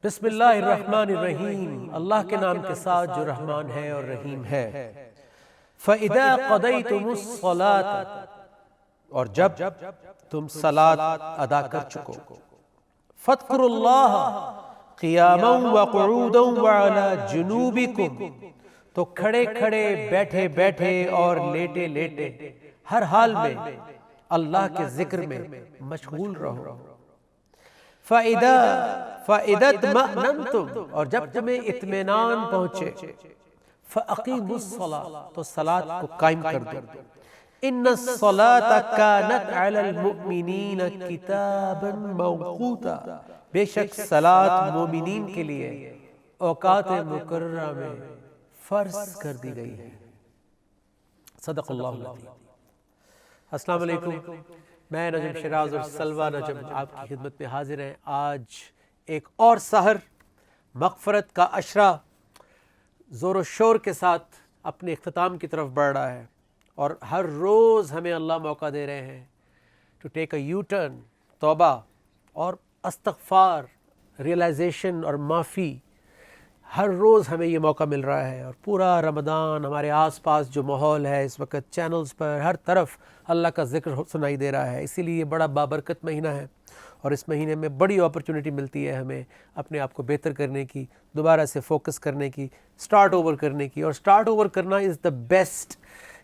بسم اللہ الرحمن الرحیم، اللہ کے نام کے ساتھ جو رحمان ہے اور رحیم ہے۔ فَإِذَا قَضَيْتُمُ الصَّلَاةَ، اور جب تم صلاۃ ادا کر چکو، فَاذْكُرُوا اللَّهَ قِيَامًا وَقُعُودًا وَعَلَى جُنُوبِكُمْ، تو کھڑے کھڑے، بیٹھے بیٹھے اور لیٹے لیٹے ہر حال میں اللہ کے ذکر میں مشغول رہو۔ فَإِذَا اطْمَأْنَنْتُمْ، اور جب تمہیں اطمینان پہنچے، فَأَقِیمُوا الصَّلَاةَ، تو صلاۃ کو قائم کر دو۔ إِنَّ الصَّلَاةَ كَانَتْ عَلَى الْمُؤْمِنِينَ كِتَابًا مَوْقُوتًا، بے شک صلاۃ مومنین کے لیے اوقات مقررہ میں فرض کر دی گئی ہے۔ صدق اللہ العظیم۔ السلام علیکم، میں نجم شیراز اور سلوہ نجم آپ کی خدمت میں حاضر ہیں۔ آج ایک اور سحر مغفرت کا عشرہ زور و شور کے ساتھ اپنے اختتام کی طرف بڑھ رہا ہے، اور ہر روز ہمیں اللہ موقع دے رہے ہیں to take a U turn, توبہ اور استغفار، ریئلائزیشن اور معافی۔ ہر روز ہمیں یہ موقع مل رہا ہے، اور پورا رمضان ہمارے آس پاس جو ماحول ہے اس وقت چینلز پر ہر طرف اللہ کا ذکر سنائی دے رہا ہے۔ اسی لیے یہ بڑا بابرکت مہینہ ہے، اور اس مہینے میں بڑی اپرچونٹی ملتی ہے ہمیں اپنے آپ کو بہتر کرنے کی، دوبارہ سے فوکس کرنے کی، سٹارٹ اوور کرنے کی۔ اور سٹارٹ اوور کرنا از دا بیسٹ،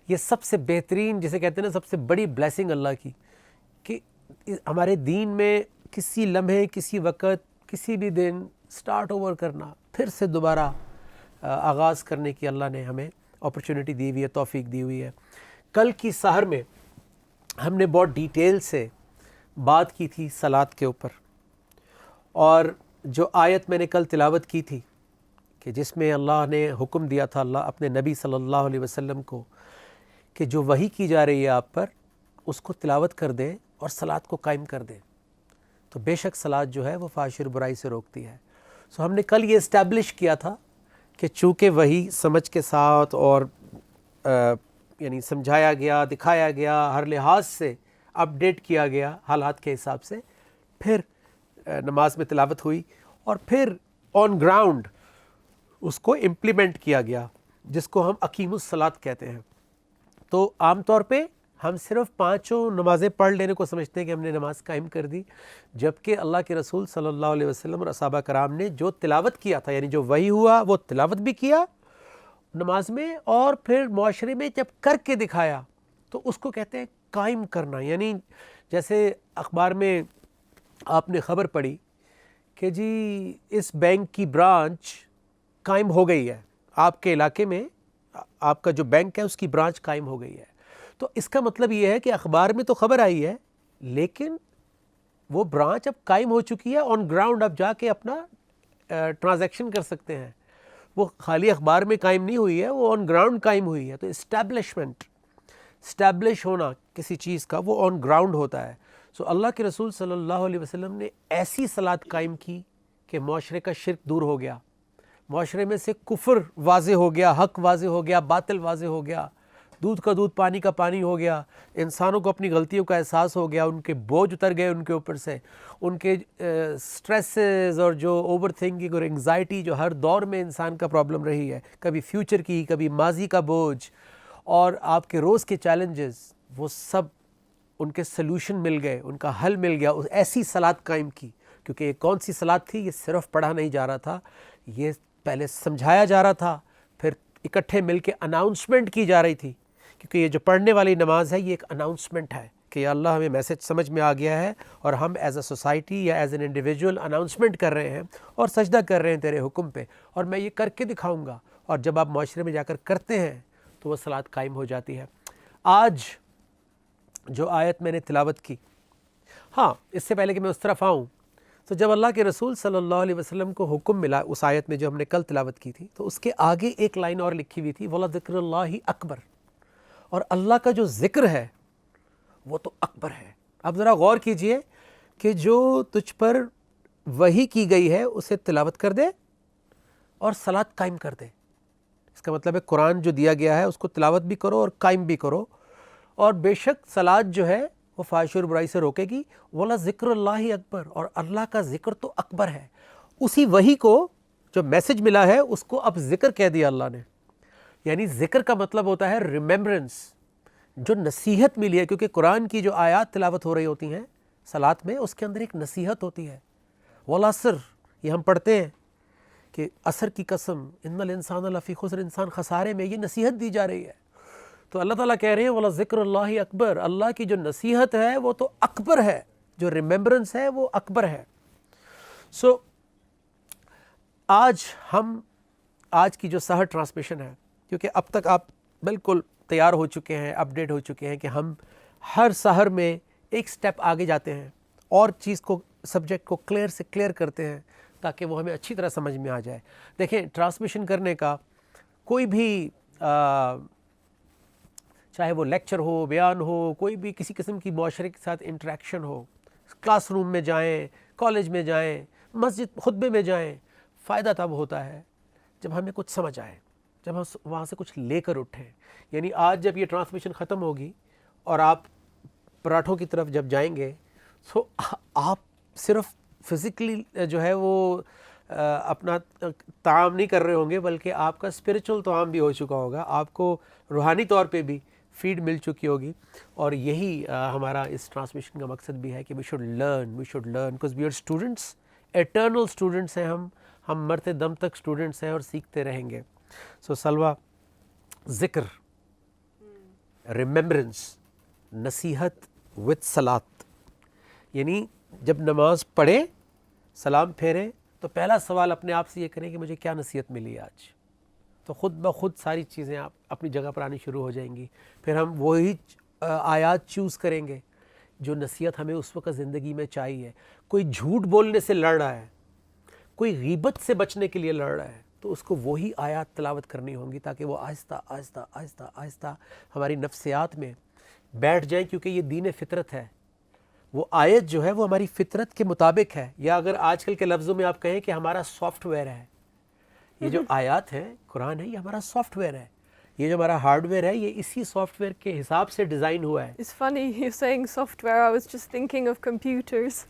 یہ سب سے بہترین، جسے کہتے ہیں نا سب سے بڑی بلیسنگ اللہ کی، کہ ہمارے دین میں کسی لمحے، کسی وقت، کسی بھی دن سٹارٹ اوور کرنا، پھر سے دوبارہ آغاز کرنے کی اللہ نے ہمیں اپرچونٹی دی ہوئی ہے، توفیق دی ہوئی ہے۔ کل کی سحر میں ہم نے بہت ڈیٹیل سے بات کی تھی صلاۃ کے اوپر، اور جو آیت میں نے کل تلاوت کی تھی کہ جس میں اللہ نے حکم دیا تھا اللہ اپنے نبی صلی اللہ علیہ وسلم کو کہ جو وحی کی جا رہی ہے آپ پر اس کو تلاوت کر دیں اور صلاۃ کو قائم کر دیں، تو بے شک صلاۃ جو ہے وہ فحش اور برائی سے روکتی ہے۔ سو ہم نے کل یہ اسٹیبلش کیا تھا کہ چونکہ وحی سمجھ کے ساتھ اور یعنی سمجھایا گیا، دکھایا گیا، ہر لحاظ سے اپڈیٹ کیا گیا حالات کے حساب سے، پھر نماز میں تلاوت ہوئی، اور پھر آن گراؤنڈ اس کو امپلیمنٹ کیا گیا، جس کو ہم اقیم الصلاۃ کہتے ہیں۔ تو عام طور پہ ہم صرف 5 نمازیں پڑھ لینے کو سمجھتے ہیں کہ ہم نے نماز قائم کر دی، جبکہ اللہ کے رسول صلی اللہ علیہ وسلم اور صحابہ کرام نے جو تلاوت کیا تھا، یعنی جو وحی ہوا وہ تلاوت بھی کیا نماز میں، اور پھر معاشرے میں جب کر کے دکھایا تو اس کو کہتے ہیں قائم کرنا۔ یعنی جیسے اخبار میں آپ نے خبر پڑھی کہ جی اس بینک کی برانچ قائم ہو گئی ہے، آپ کے علاقے میں آپ کا جو بینک ہے اس کی برانچ قائم ہو گئی ہے، تو اس کا مطلب یہ ہے کہ اخبار میں تو خبر آئی ہے، لیکن وہ برانچ اب قائم ہو چکی ہے، آن گراؤنڈ اب جا کے اپنا ٹرانزیکشن کر سکتے ہیں۔ وہ خالی اخبار میں قائم نہیں ہوئی ہے، وہ آن گراؤنڈ قائم ہوئی ہے۔ تو اسٹیبلشمنٹ، اسٹیبلش ہونا کسی چیز کا، وہ آن گراؤنڈ ہوتا ہے۔ سو اللہ کے رسول صلی اللہ علیہ وسلم نے ایسی صلاۃ قائم کی کہ معاشرے کا شرک دور ہو گیا، معاشرے میں سے کفر واضح ہو گیا، حق واضح ہو گیا، باطل واضح ہو گیا، دودھ کا دودھ پانی کا پانی ہو گیا، انسانوں کو اپنی غلطیوں کا احساس ہو گیا، ان کے بوجھ اتر گئے ان کے اوپر سے، ان کے سٹریسز اور جو اوور تھنکنگ اور انگزائٹی جو ہر دور میں انسان کا پرابلم رہی ہے، کبھی فیوچر کی، کبھی ماضی کا بوجھ، اور آپ کے روز کے چیلنجز، وہ سب ان کے سلوشن مل گئے، ان کا حل مل گیا۔ ایسی صلاۃ قائم کی، کیونکہ یہ کون سی صلاۃ تھی؟ یہ صرف پڑھا نہیں جا رہا تھا، یہ پہلے سمجھایا جا رہا تھا، پھر اکٹھے مل کے اناؤنسمنٹ کی جا رہی تھی، کیونکہ یہ جو پڑھنے والی نماز ہے یہ ایک اناؤنسمنٹ ہے کہ یا اللہ ہمیں میسج سمجھ میں آ گیا ہے، اور ہم ایز اے سوسائٹی یا ایز این انڈیویجول اناؤنسمنٹ کر رہے ہیں اور سجدہ کر رہے ہیں تیرے حکم پہ، اور میں یہ کر کے دکھاؤں گا۔ اور جب آپ معاشرے میں جا کر کرتے ہیں تو وہ صلاۃ قائم ہو جاتی ہے۔ آج جو آیت میں نے تلاوت کی، ہاں اس سے پہلے کہ میں اس طرف آؤں، تو جب اللہ کے رسول صلی اللہ علیہ وسلم کو حکم ملا اس آیت میں جو ہم نے کل تلاوت کی تھی، تو اس کے آگے ایک لائن اور لکھی ہوئی تھی، وَلَذِكْرُ اللَّهِ أَكْبَرُ، اور اللہ کا جو ذکر ہے وہ تو اکبر ہے۔ اب ذرا غور کیجئے کہ جو تجھ پر وحی کی گئی ہے اسے تلاوت کر دے اور صلاۃ قائم کر دے۔ اس کا مطلب ہے قرآن جو دیا گیا ہے اس کو تلاوت بھی کرو اور قائم بھی کرو، اور بے شک صلاۃ جو ہے وہ فحش اور برائی سے روکے گی۔ وَلَذِكْرُ اللَّهِ أَكْبَرُ، اور اللہ کا ذکر تو اکبر ہے۔ اسی وحی کو جو میسج ملا ہے اس کو اب ذکر کہہ دیا اللہ نے. یعنی ذکر کا مطلب ہوتا ہے ریممبرنس, جو نصیحت ملی ہے, کیونکہ قرآن کی جو آیات تلاوت ہو رہی ہوتی ہیں صلات میں, اس کے اندر ایک نصیحت ہوتی ہے. والعصر, یہ ہم پڑھتے ہیں کہ عصر کی قسم ان الانسان لفی خسر, انسان خسارے میں, یہ نصیحت دی جا رہی ہے. تو اللہ تعالیٰ کہہ رہے ہیں وَلَا ذِكْرُ اللَّهِ اکبر, اللہ کی جو نصیحت ہے وہ تو اکبر ہے, جو ریممبرنس ہے وہ اکبر ہے. سو آج کی جو سحر ٹرانسمیشن ہے, کیونکہ اب تک آپ بالکل تیار ہو چکے ہیں, اپڈیٹ ہو چکے ہیں کہ ہم ہر سحر میں ایک سٹیپ آگے جاتے ہیں اور چیز کو, سبجیکٹ کو کلیئر سے کلیئر کرتے ہیں تاکہ وہ ہمیں اچھی طرح سمجھ میں آ جائے. دیکھیں, ٹرانسمیشن کرنے کا کوئی بھی چاہے وہ لیکچر ہو, بیان ہو, کوئی بھی کسی قسم کی معاشرے کے ساتھ انٹریکشن ہو, کلاس روم میں جائیں, کالج میں جائیں, مسجد خطبے میں جائیں, فائدہ تب ہوتا ہے جب ہمیں کچھ سمجھ آئے, جب ہم وہاں سے کچھ لے کر اٹھیں. یعنی آج جب یہ ٹرانسمیشن ختم ہوگی اور آپ پراٹھوں کی طرف جب جائیں گے تو آپ صرف فزیکلی جو ہے وہ اپنا طعام نہیں کر رہے ہوں گے, بلکہ آپ کا اسپریچول طعام بھی ہو چکا ہوگا, آپ کو روحانی طور پہ بھی فیڈ مل چکی ہوگی. اور یہی ہمارا اس ٹرانسمیشن کا مقصد بھی ہے کہ we should learn because we are students, eternal students ہیں ہم مرتے دم تک اسٹوڈنٹس ہیں اور سیکھتے رہیں گے. سو سلوہ, ذکر, ریممبرنس, نصیحت وتھ صلات. یعنی جب نماز پڑھیں, سلام پھیریں, تو پہلا سوال اپنے آپ سے یہ کریں کہ مجھے کیا نصیحت ملی آج. تو خود بخود ساری چیزیں آپ اپنی جگہ پر آنی شروع ہو جائیں گی. پھر ہم وہی آیات چوز کریں گے جو نصیحت ہمیں اس وقت زندگی میں چاہیے. کوئی جھوٹ بولنے سے لڑ رہا ہے, کوئی غیبت سے بچنے کے لیے لڑ رہا ہے, تو اس کو وہی آیات تلاوت کرنی ہوں گی تاکہ وہ آہستہ آہستہ آہستہ آہستہ ہماری نفسیات میں بیٹھ جائیں, کیونکہ یہ دین فطرت ہے. وہ آیت جو ہے وہ ہماری فطرت کے مطابق ہے, یا اگر آج کل کے لفظوں میں آپ کہیں کہ ہمارا سافٹ ویئر ہے. یہ جو آیات ہیں, قرآن ہے, یہ ہمارا سافٹ ویئر ہے. یہ جو ہمارا ہارڈ ویئر ہے, یہ اسی سافٹ ویئر کے حساب سے ڈیزائن ہوا ہے. It's funny you're saying software. I was just thinking of computers.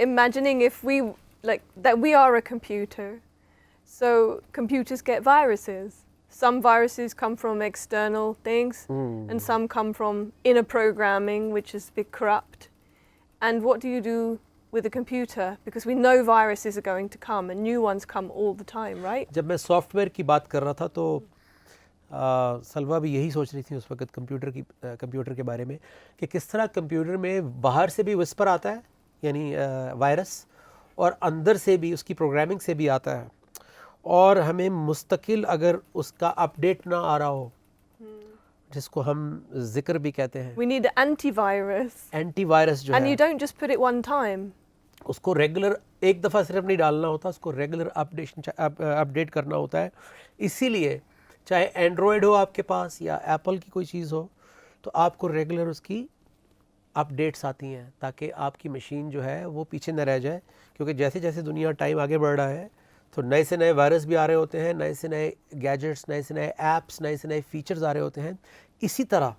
Imagining if we, like, that we are a computer. So computers get viruses. Some viruses come from external things, and some come from inner programming, which is a bit corrupt. And what do you do with a computer? Because we know viruses are going to come, and new ones come all the time, right? جب میں soft where کی بات کر رہا تھا تو سلوہ بھی یہی سوچ رہی تھی اس وقت کمپیوٹر کے بارے میں کہ کس طرح کمپیوٹر میں باہر سے بھی وسپر آتا ہے, یعنی وائرس, اور اندر سے بھی اس کی پروگرامنگ سے بھی آتا ہے, اور ہمیں مستقل اگر اس کا اپڈیٹ نہ آ رہا ہو, جس کو ہم ذکر بھی کہتے ہیں, We need anti virus. Anti virus جو And ہے, you don't just put it one time. اس کو ریگولر ایک دفعہ صرف نہیں ڈالنا ہوتا, اس کو ریگولر اپڈیٹ کرنا ہوتا ہے. اسی لیے چاہے اینڈرائڈ ہو آپ کے پاس یا ایپل کی کوئی چیز ہو, تو آپ کو ریگولر اس کی اپڈیٹس آتی ہیں تاکہ آپ کی مشین جو ہے وہ پیچھے نہ رہ جائے. کیونکہ جیسے جیسے دنیا ٹائم آگے بڑھ رہا ہے تو نئے سے نئے وائرس بھی آ رہے ہوتے ہیں, نئے سے نئے گیجٹس, نئے سے نئے ایپس, نئے سے نئے فیچرز آ رہے ہوتے ہیں. اسی طرح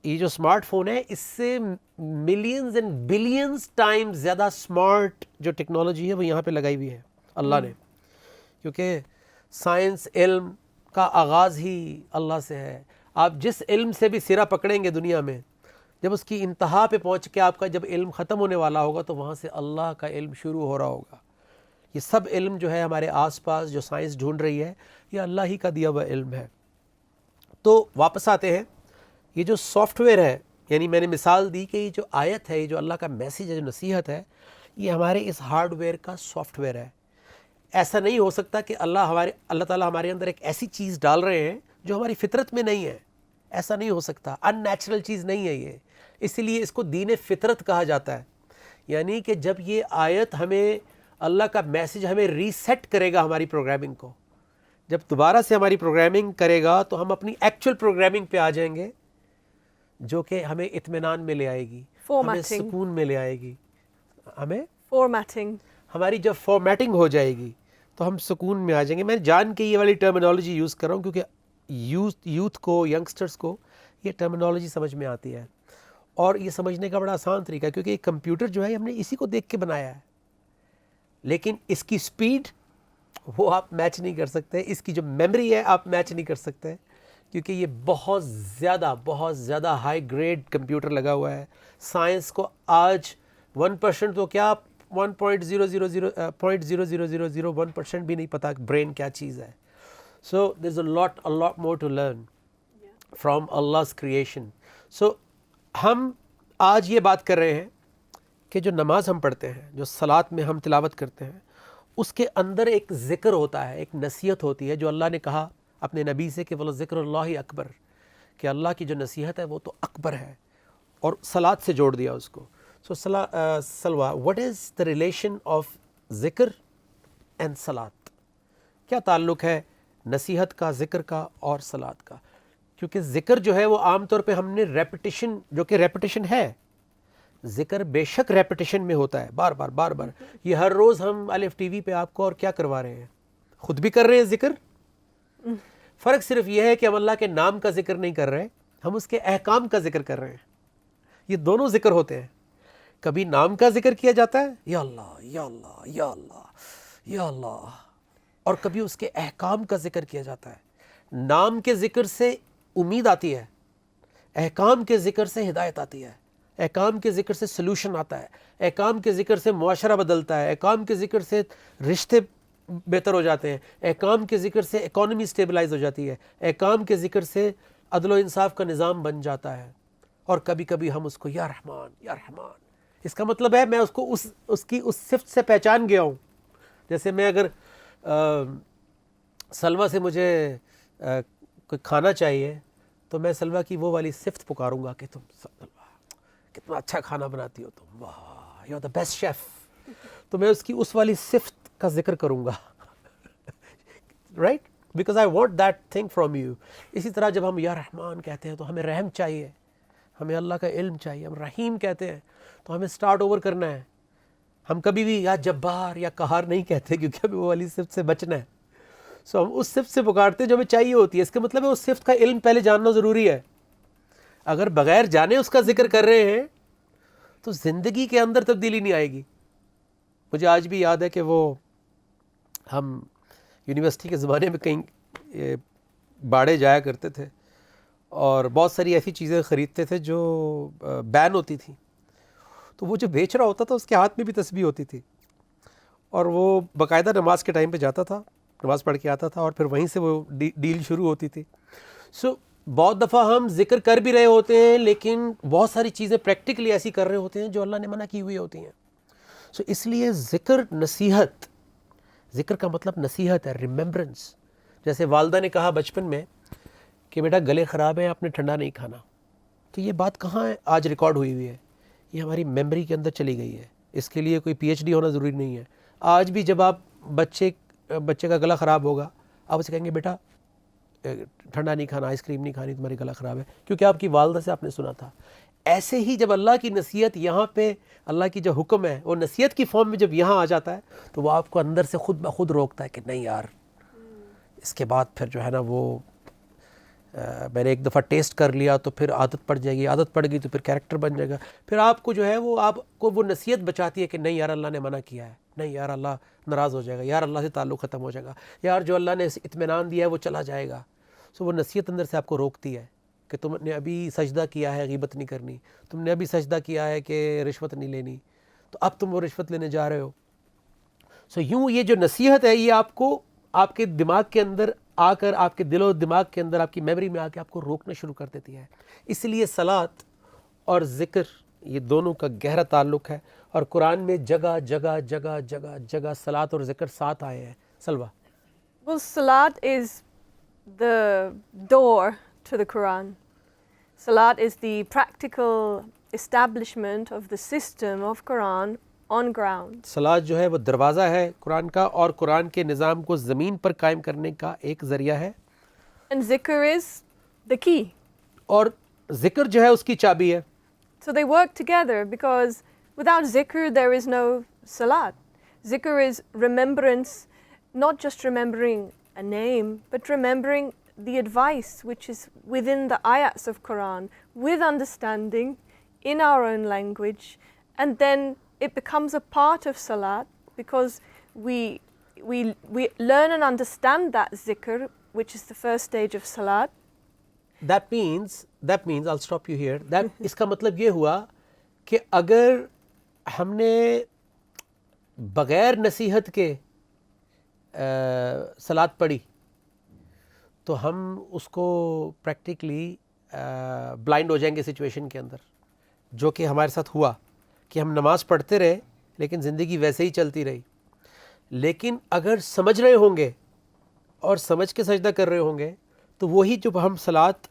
یہ جو اسمارٹ فون ہے, اس سے ملینز اینڈ بلینز ٹائم زیادہ اسمارٹ جو ٹیکنالوجی ہے وہ یہاں پہ لگائی ہوئی ہے اللہ نے. کیونکہ سائنس, علم کا آغاز ہی اللہ سے ہے. آپ جس علم سے بھی سرا پکڑیں گے دنیا میں, جب اس کی انتہا پہ پہنچ کے آپ کا جب علم ختم ہونے والا ہوگا تو وہاں سے اللہ کا علم شروع ہو رہا ہوگا. یہ سب علم جو ہے ہمارے آس پاس جو سائنس ڈھونڈ رہی ہے, یہ اللہ ہی کا دیا ہوا علم ہے. تو واپس آتے ہیں, یہ جو سافٹ ویئر ہے, یعنی میں نے مثال دی کہ یہ جو آیت ہے, یہ جو اللہ کا میسیج ہے, جو نصیحت ہے, یہ ہمارے اس ہارڈ ویئر کا سافٹ ویئر ہے. ایسا نہیں ہو سکتا کہ اللہ تعالیٰ ہمارے اندر ایک ایسی چیز ڈال رہے ہیں جو ہماری فطرت میں نہیں ہے. ایسا نہیں ہو سکتا, ان نیچرل چیز نہیں ہے یہ. اسی لیے اس کو دین فطرت کہا جاتا ہے. یعنی کہ جب یہ آیت ہمیں, اللہ کا میسیج ہمیں ریسیٹ کرے گا ہماری پروگرامنگ کو, جب دوبارہ سے ہماری پروگرامنگ کرے گا تو ہم اپنی ایکچوئل پروگرامنگ پہ آ جائیں گے, جو کہ ہمیں اطمینان میں لے آئے گی, ہمیں سکون میں لے آئے گی. ہمیں Formatting. ہماری جب فارمیٹنگ ہو جائے گی تو ہم سکون میں آ جائیں گے. میں جان کے یہ والی ٹرمینالوجی یوز کر رہا ہوں کیونکہ یوتھ کو, ینگسٹرز کو یہ ٹرمینالوجی سمجھ میں آتی ہے, اور یہ سمجھنے کا بڑا آسان طریقہ ہے, کیونکہ ایک کمپیوٹر جو ہے ہم نے اسی کو دیکھ کے بنایا ہے. لیکن اس کی سپیڈ وہ آپ میچ نہیں کر سکتے, اس کی جو میموری ہے آپ میچ نہیں کر سکتے, کیونکہ یہ بہت زیادہ ہائی گریڈ کمپیوٹر لگا ہوا ہے. سائنس کو آج 1% تو کیا 0.00001% بھی نہیں پتا برین کیا چیز ہے. So there is a lot more to learn from Allah's creation. So ہم آج یہ بات کر رہے ہیں کہ جو نماز ہم پڑھتے ہیں, جو صلاۃ میں ہم تلاوت کرتے ہیں, اس کے اندر ایک ذکر ہوتا ہے, ایک نصیحت ہوتی ہے, جو اللہ نے کہا اپنے نبی سے کہ وَلَذِكْرُ اللَّهِ اکبر, کہ اللہ کی جو نصیحت ہے وہ تو اکبر ہے, اور صلاۃ سے جوڑ دیا اس کو. سو سلوہ, what is the relation of ذکر اینڈ صلاۃ؟ کیا تعلق ہے نصیحت کا, ذکر کا اور صلاۃ کا؟ کیونکہ ذکر جو ہے وہ عام طور پہ ہم نے ریپیٹیشن, جو کہ ریپیٹیشن ہے, ذکر بے شک ریپیٹیشن میں ہوتا ہے, بار بار. یہ ہر روز ہم الف ٹی وی پہ آپ کو اور کیا کروا رہے ہیں, خود بھی کر رہے ہیں ذکر. فرق صرف یہ ہے کہ ہم اللہ کے نام کا ذکر نہیں کر رہے, ہم اس کے احکام کا ذکر کر رہے ہیں. یہ دونوں ذکر ہوتے ہیں. کبھی نام کا ذکر کیا جاتا ہے, یا اللہ یا اللہ یا اللہ یا اللہ, اور کبھی اس کے احکام کا ذکر کیا جاتا ہے. نام کے ذکر سے امید آتی ہے, احکام کے ذکر سے ہدایت آتی ہے, احکام کے ذکر سے سلوشن آتا ہے, احکام کے ذکر سے معاشرہ بدلتا ہے, احکام کے ذکر سے رشتے بہتر ہو جاتے ہیں, احکام کے ذکر سے اکانومی سٹیبلائز ہو جاتی ہے, احکام کے ذکر سے عدل و انصاف کا نظام بن جاتا ہے. اور کبھی کبھی ہم اس کو یا رحمان یا رحمان, اس کا مطلب ہے میں اس کو اس کی اس صفت سے پہچان گیا ہوں. جیسے میں اگر سلوہ سے مجھے کوئی کھانا چاہیے تو میں سلوہ کی وہ والی صفت پکاروں گا کہ تم سلوہ کتنا اچھا کھانا بناتی ہو, تم واہ you are the best chef. تو میں اس کی اس والی صفت کا ذکر کروں گا, right, because I want that thing from you. اسی طرح جب ہم یا رحمان کہتے ہیں تو ہمیں رحم چاہیے, ہمیں اللہ کا علم چاہیے. ہم رحیم کہتے ہیں تو ہمیں سٹارٹ اوور کرنا ہے. ہم کبھی بھی یا جبار یا قہار نہیں کہتے, کیونکہ ہمیں وہ والی صفت سے بچنا ہے. سو ہم اس صفت سے پکارتے ہیں جو ہمیں چاہیے ہوتی ہے. اس کا مطلب ہے اس صفت کا علم پہلے جاننا ضروری ہے. اگر بغیر جانے اس کا ذکر کر رہے ہیں تو زندگی کے اندر تبدیلی نہیں آئے گی. مجھے آج بھی یاد ہے کہ وہ ہم یونیورسٹی کے زمانے میں کہیں باڑے جایا کرتے تھے اور بہت ساری ایسی چیزیں خریدتے تھے جو بین ہوتی تھیں. تو وہ جو بیچ رہا ہوتا تھا اس کے ہاتھ میں بھی تسبیح ہوتی تھی, اور وہ باقاعدہ نماز کے ٹائم پہ جاتا تھا, نماز پڑھ کے آتا تھا, اور پھر وہیں سے وہ ڈیل شروع ہوتی تھی. سو بہت دفعہ ہم ذکر کر بھی رہے ہوتے ہیں لیکن بہت ساری چیزیں پریکٹیکلی ایسی کر رہے ہوتے ہیں جو اللہ نے منع کی ہوئی ہوتی ہیں. سو اس لیے ذکر نصیحت, ذکر کا مطلب نصیحت ہے, ریممبرنس. جیسے والدہ نے کہا بچپن میں کہ بیٹا گلے خراب ہیں, آپ نے ٹھنڈا نہیں کھانا. تو یہ بات کہاں ہے آج ریکارڈ ہوئی ہے, یہ ہماری میموری کے اندر چلی گئی ہے. اس کے لیے کوئی پی ایچ ڈی ہونا ضروری نہیں ہے. آج بھی جب آپ بچے کا گلا خراب ہوگا, آپ اسے کہیں گے بیٹا ٹھنڈا نہیں کھانا, آئس کریم نہیں کھانی, تمہاری گلا خراب ہے, کیونکہ آپ کی والدہ سے آپ نے سنا تھا. ایسے ہی جب اللہ کی نصیحت یہاں پہ, اللہ کی جو حکم ہے وہ نصیحت کی فارم میں جب یہاں آ جاتا ہے تو وہ آپ کو اندر سے خود بخود روکتا ہے کہ نہیں یار, اس کے بعد پھر جو ہے نا وہ میں نے ایک دفعہ ٹیسٹ کر لیا تو پھر عادت پڑ جائے گی, عادت پڑ گئی تو پھر کیریکٹر بن جائے گا. پھر آپ کو جو ہے وہ آپ کو وہ نصیحت بچاتی ہے کہ نہیں یار اللہ نے منع کیا ہے, نہیں یار اللہ ناراض ہو جائے گا, یار اللہ سے تعلق ختم ہو جائے گا, یار جو اللہ نے اطمینان دیا ہے وہ چلا جائے گا. سو وہ نصیحت اندر سے آپ کو روکتی ہے کہ تم نے ابھی سجدہ کیا ہے غیبت نہیں کرنی, تم نے ابھی سجدہ کیا ہے کہ رشوت نہیں لینی, تو اب تم وہ رشوت لینے جا رہے ہو. سو یوں یہ جو نصیحت ہے یہ آپ کو آپ کے دماغ کے اندر آ کر, آپ کے دل و دماغ کے اندر, آپ کی میموری میں آ کے آپ کو روکنا شروع کر دیتی ہے. اس لیے صلاۃ اور ذکر یہ دونوں کا گہرا تعلق ہے, اور قرآن میں جگہ جگہ جگہ جگہ جگہ صلاۃ اور ذکر ساتھ آئے ہیں. سلوہ. Well, Salat is the door to the Quran. Salat is the practical establishment of the system of Quran on ground. صلاۃ جو ہے وہ دروازہ ہے قرآن کا, اور قرآن کے نظام کو زمین پر قائم کرنے کا ایک ذریعہ ہے. And zikr is the key. اور ذکر جو ہے اس کی چابی ہے. So they work together because without zikr there is no salat. Zikr is remembrance, not just remembering a name, but remembering the advice which is within the ayats of Quran with understanding in our own language, and then it becomes a part of salat because we learn and understand that zikr, which is the first stage of salat. That means I'll stop you here. That اس کا مطلب یہ ہوا کہ اگر ہم نے بغیر نصیحت کے صلات پڑھی تو ہم اس کو پریکٹیکلی بلائنڈ ہو جائیں گے سچویشن کے اندر، جو کہ ہمارے ساتھ ہوا کہ ہم نماز پڑھتے رہے لیکن زندگی ویسے ہی چلتی رہی. لیکن اگر سمجھ رہے ہوں گے اور سمجھ کے سجدہ کر رہے ہوں گے تو وہی جو ہم صلات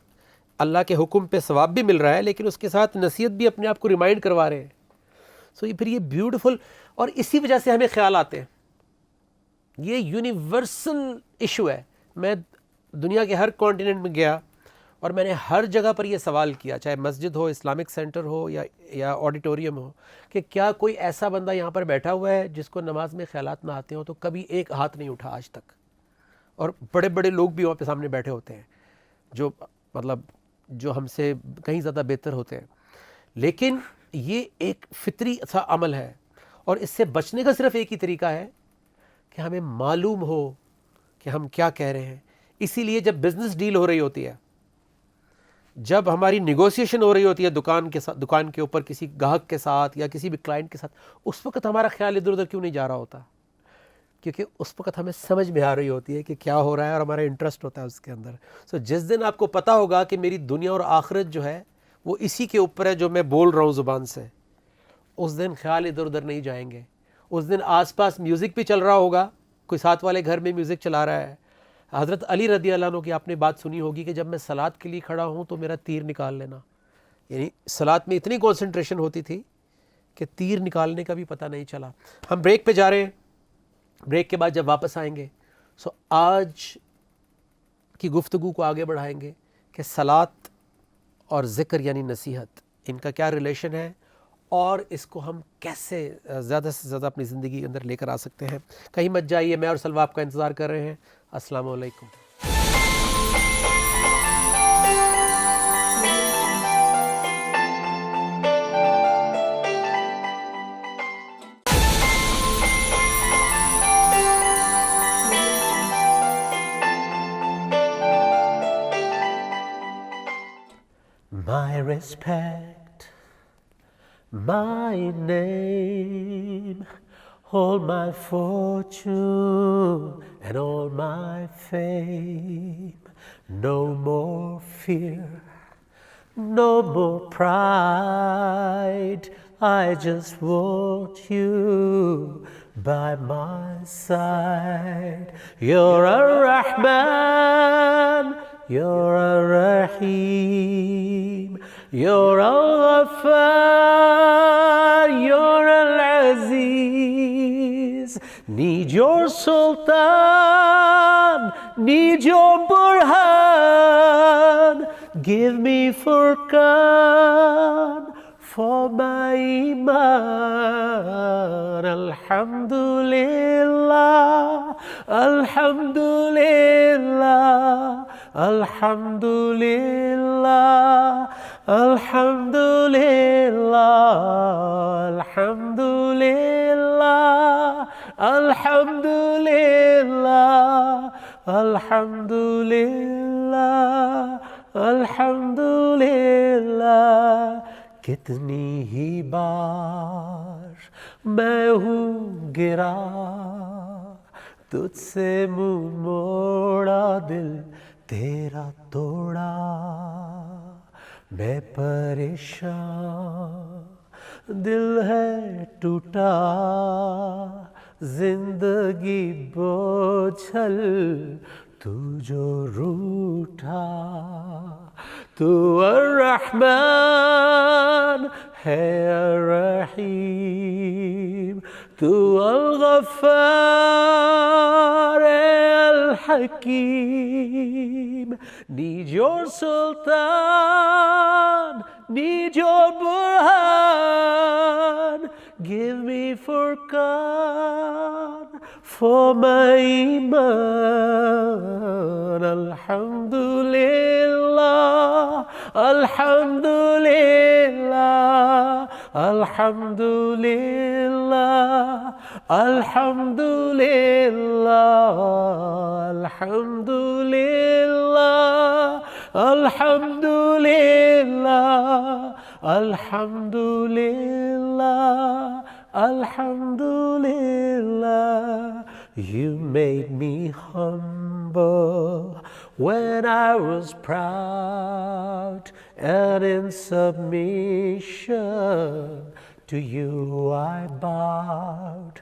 اللہ کے حکم پہ ثواب بھی مل رہا ہے لیکن اس کے ساتھ نصیحت بھی اپنے آپ کو ریمائنڈ کروا رہے ہیں. سو یہ پھر یہ بیوٹیفل، اور اسی وجہ سے ہمیں خیال آتے ہیں. یہ یونیورسل ایشو ہے. میں دنیا کے ہر کانٹیننٹ میں گیا اور میں نے ہر جگہ پر یہ سوال کیا، چاہے مسجد ہو، اسلامک سینٹر ہو یا آڈیٹوریم ہو، کہ کیا کوئی ایسا بندہ یہاں پر بیٹھا ہوا ہے جس کو نماز میں خیالات نہ آتے ہوں؟ تو کبھی ایک ہاتھ نہیں اٹھا آج تک. اور بڑے بڑے لوگ بھی وہاں پہ سامنے بیٹھے ہوتے ہیں جو مطلب جو ہم سے کہیں زیادہ بہتر ہوتے ہیں. لیکن یہ ایک فطری سا عمل ہے اور اس سے بچنے کا صرف ایک ہی طریقہ ہے کہ ہمیں معلوم ہو کہ ہم کیا کہہ رہے ہیں. اسی لیے جب بزنس ڈیل ہو رہی ہوتی ہے، جب ہماری نیگوسیشن ہو رہی ہوتی ہے دکان کے اوپر کسی گاہک کے ساتھ یا کسی بھی کلائنٹ کے ساتھ، اس وقت ہمارا خیال ادھر ادھر کیوں نہیں جا رہا ہوتا؟ کیونکہ اس وقت ہمیں سمجھ میں آ رہی ہوتی ہے کہ کیا ہو رہا ہے اور ہمارا انٹرسٹ ہوتا ہے اس کے اندر. سو جس دن آپ کو پتہ ہوگا کہ میری دنیا اور آخرت جو ہے وہ اسی کے اوپر ہے جو میں بول رہا ہوں زبان سے، اس دن خیال ادھر ادھر نہیں جائیں گے. اس دن آس پاس میوزک بھی چل رہا ہوگا، کوئی ساتھ والے گھر میں میوزک چلا رہا ہے. حضرت علی رضی اللہ عنہ کی آپ نے بات سنی ہوگی کہ جب میں صلات کے لیے کھڑا ہوں تو میرا تیر نکال لینا. یعنی صلات میں اتنی کنسنٹریشن ہوتی تھی کہ تیر نکالنے کا بھی پتہ نہیں چلا. ہم بریک پہ جا رہے ہیں، بریک کے بعد جب واپس آئیں گے آج کی گفتگو کو آگے بڑھائیں گے کہ صلات اور ذکر یعنی نصیحت، ان کا کیا ریلیشن ہے اور اس کو ہم کیسے زیادہ سے زیادہ اپنی زندگی کے اندر لے کر آ سکتے ہیں. کہیں مت جائیے، میں اور سلوہ آپ کا انتظار کر رہے ہیں. السلام علیکم. My respect, my name, all my fortune and all my fame. No more fear, no more pride. I just want you by my side. You're a Rahman, you're a Rahim, you're al-Ghaffar, you're al-Aziz. Need your Sultan, need your Burhan. Give me Furqan for my iman. Alhamdulillah, alhamdulillah, alhamdulillah, alhamdulillah, alhamdulillah, alhamdulillah, alhamdulillah, alhamdulillah. کتنی ہی بار میں ہوں گرا، تجھ سے منہ موڑا، دل تیرا توڑا. میں پریشان، دل ہے ٹوٹا، زندگی بوجھل تو جو روٹھا. تو الرحمن ہے الرحیم، تو الغفار ہے الحکیم. Need your sultan, need your burhan. Give me furqan for my iman. Alhamdulillah, alhamdulillah, alhamdulillah, Alhamdulillah, Alhamdulillah, Alhamdulillah, Alhamdulillah, Alhamdulillah. You made me humble when I was proud, and in submission to you I bowed.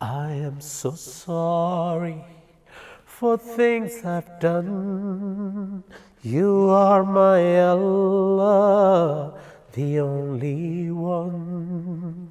I am so sorry for things I've done. You are my Allah, the only one.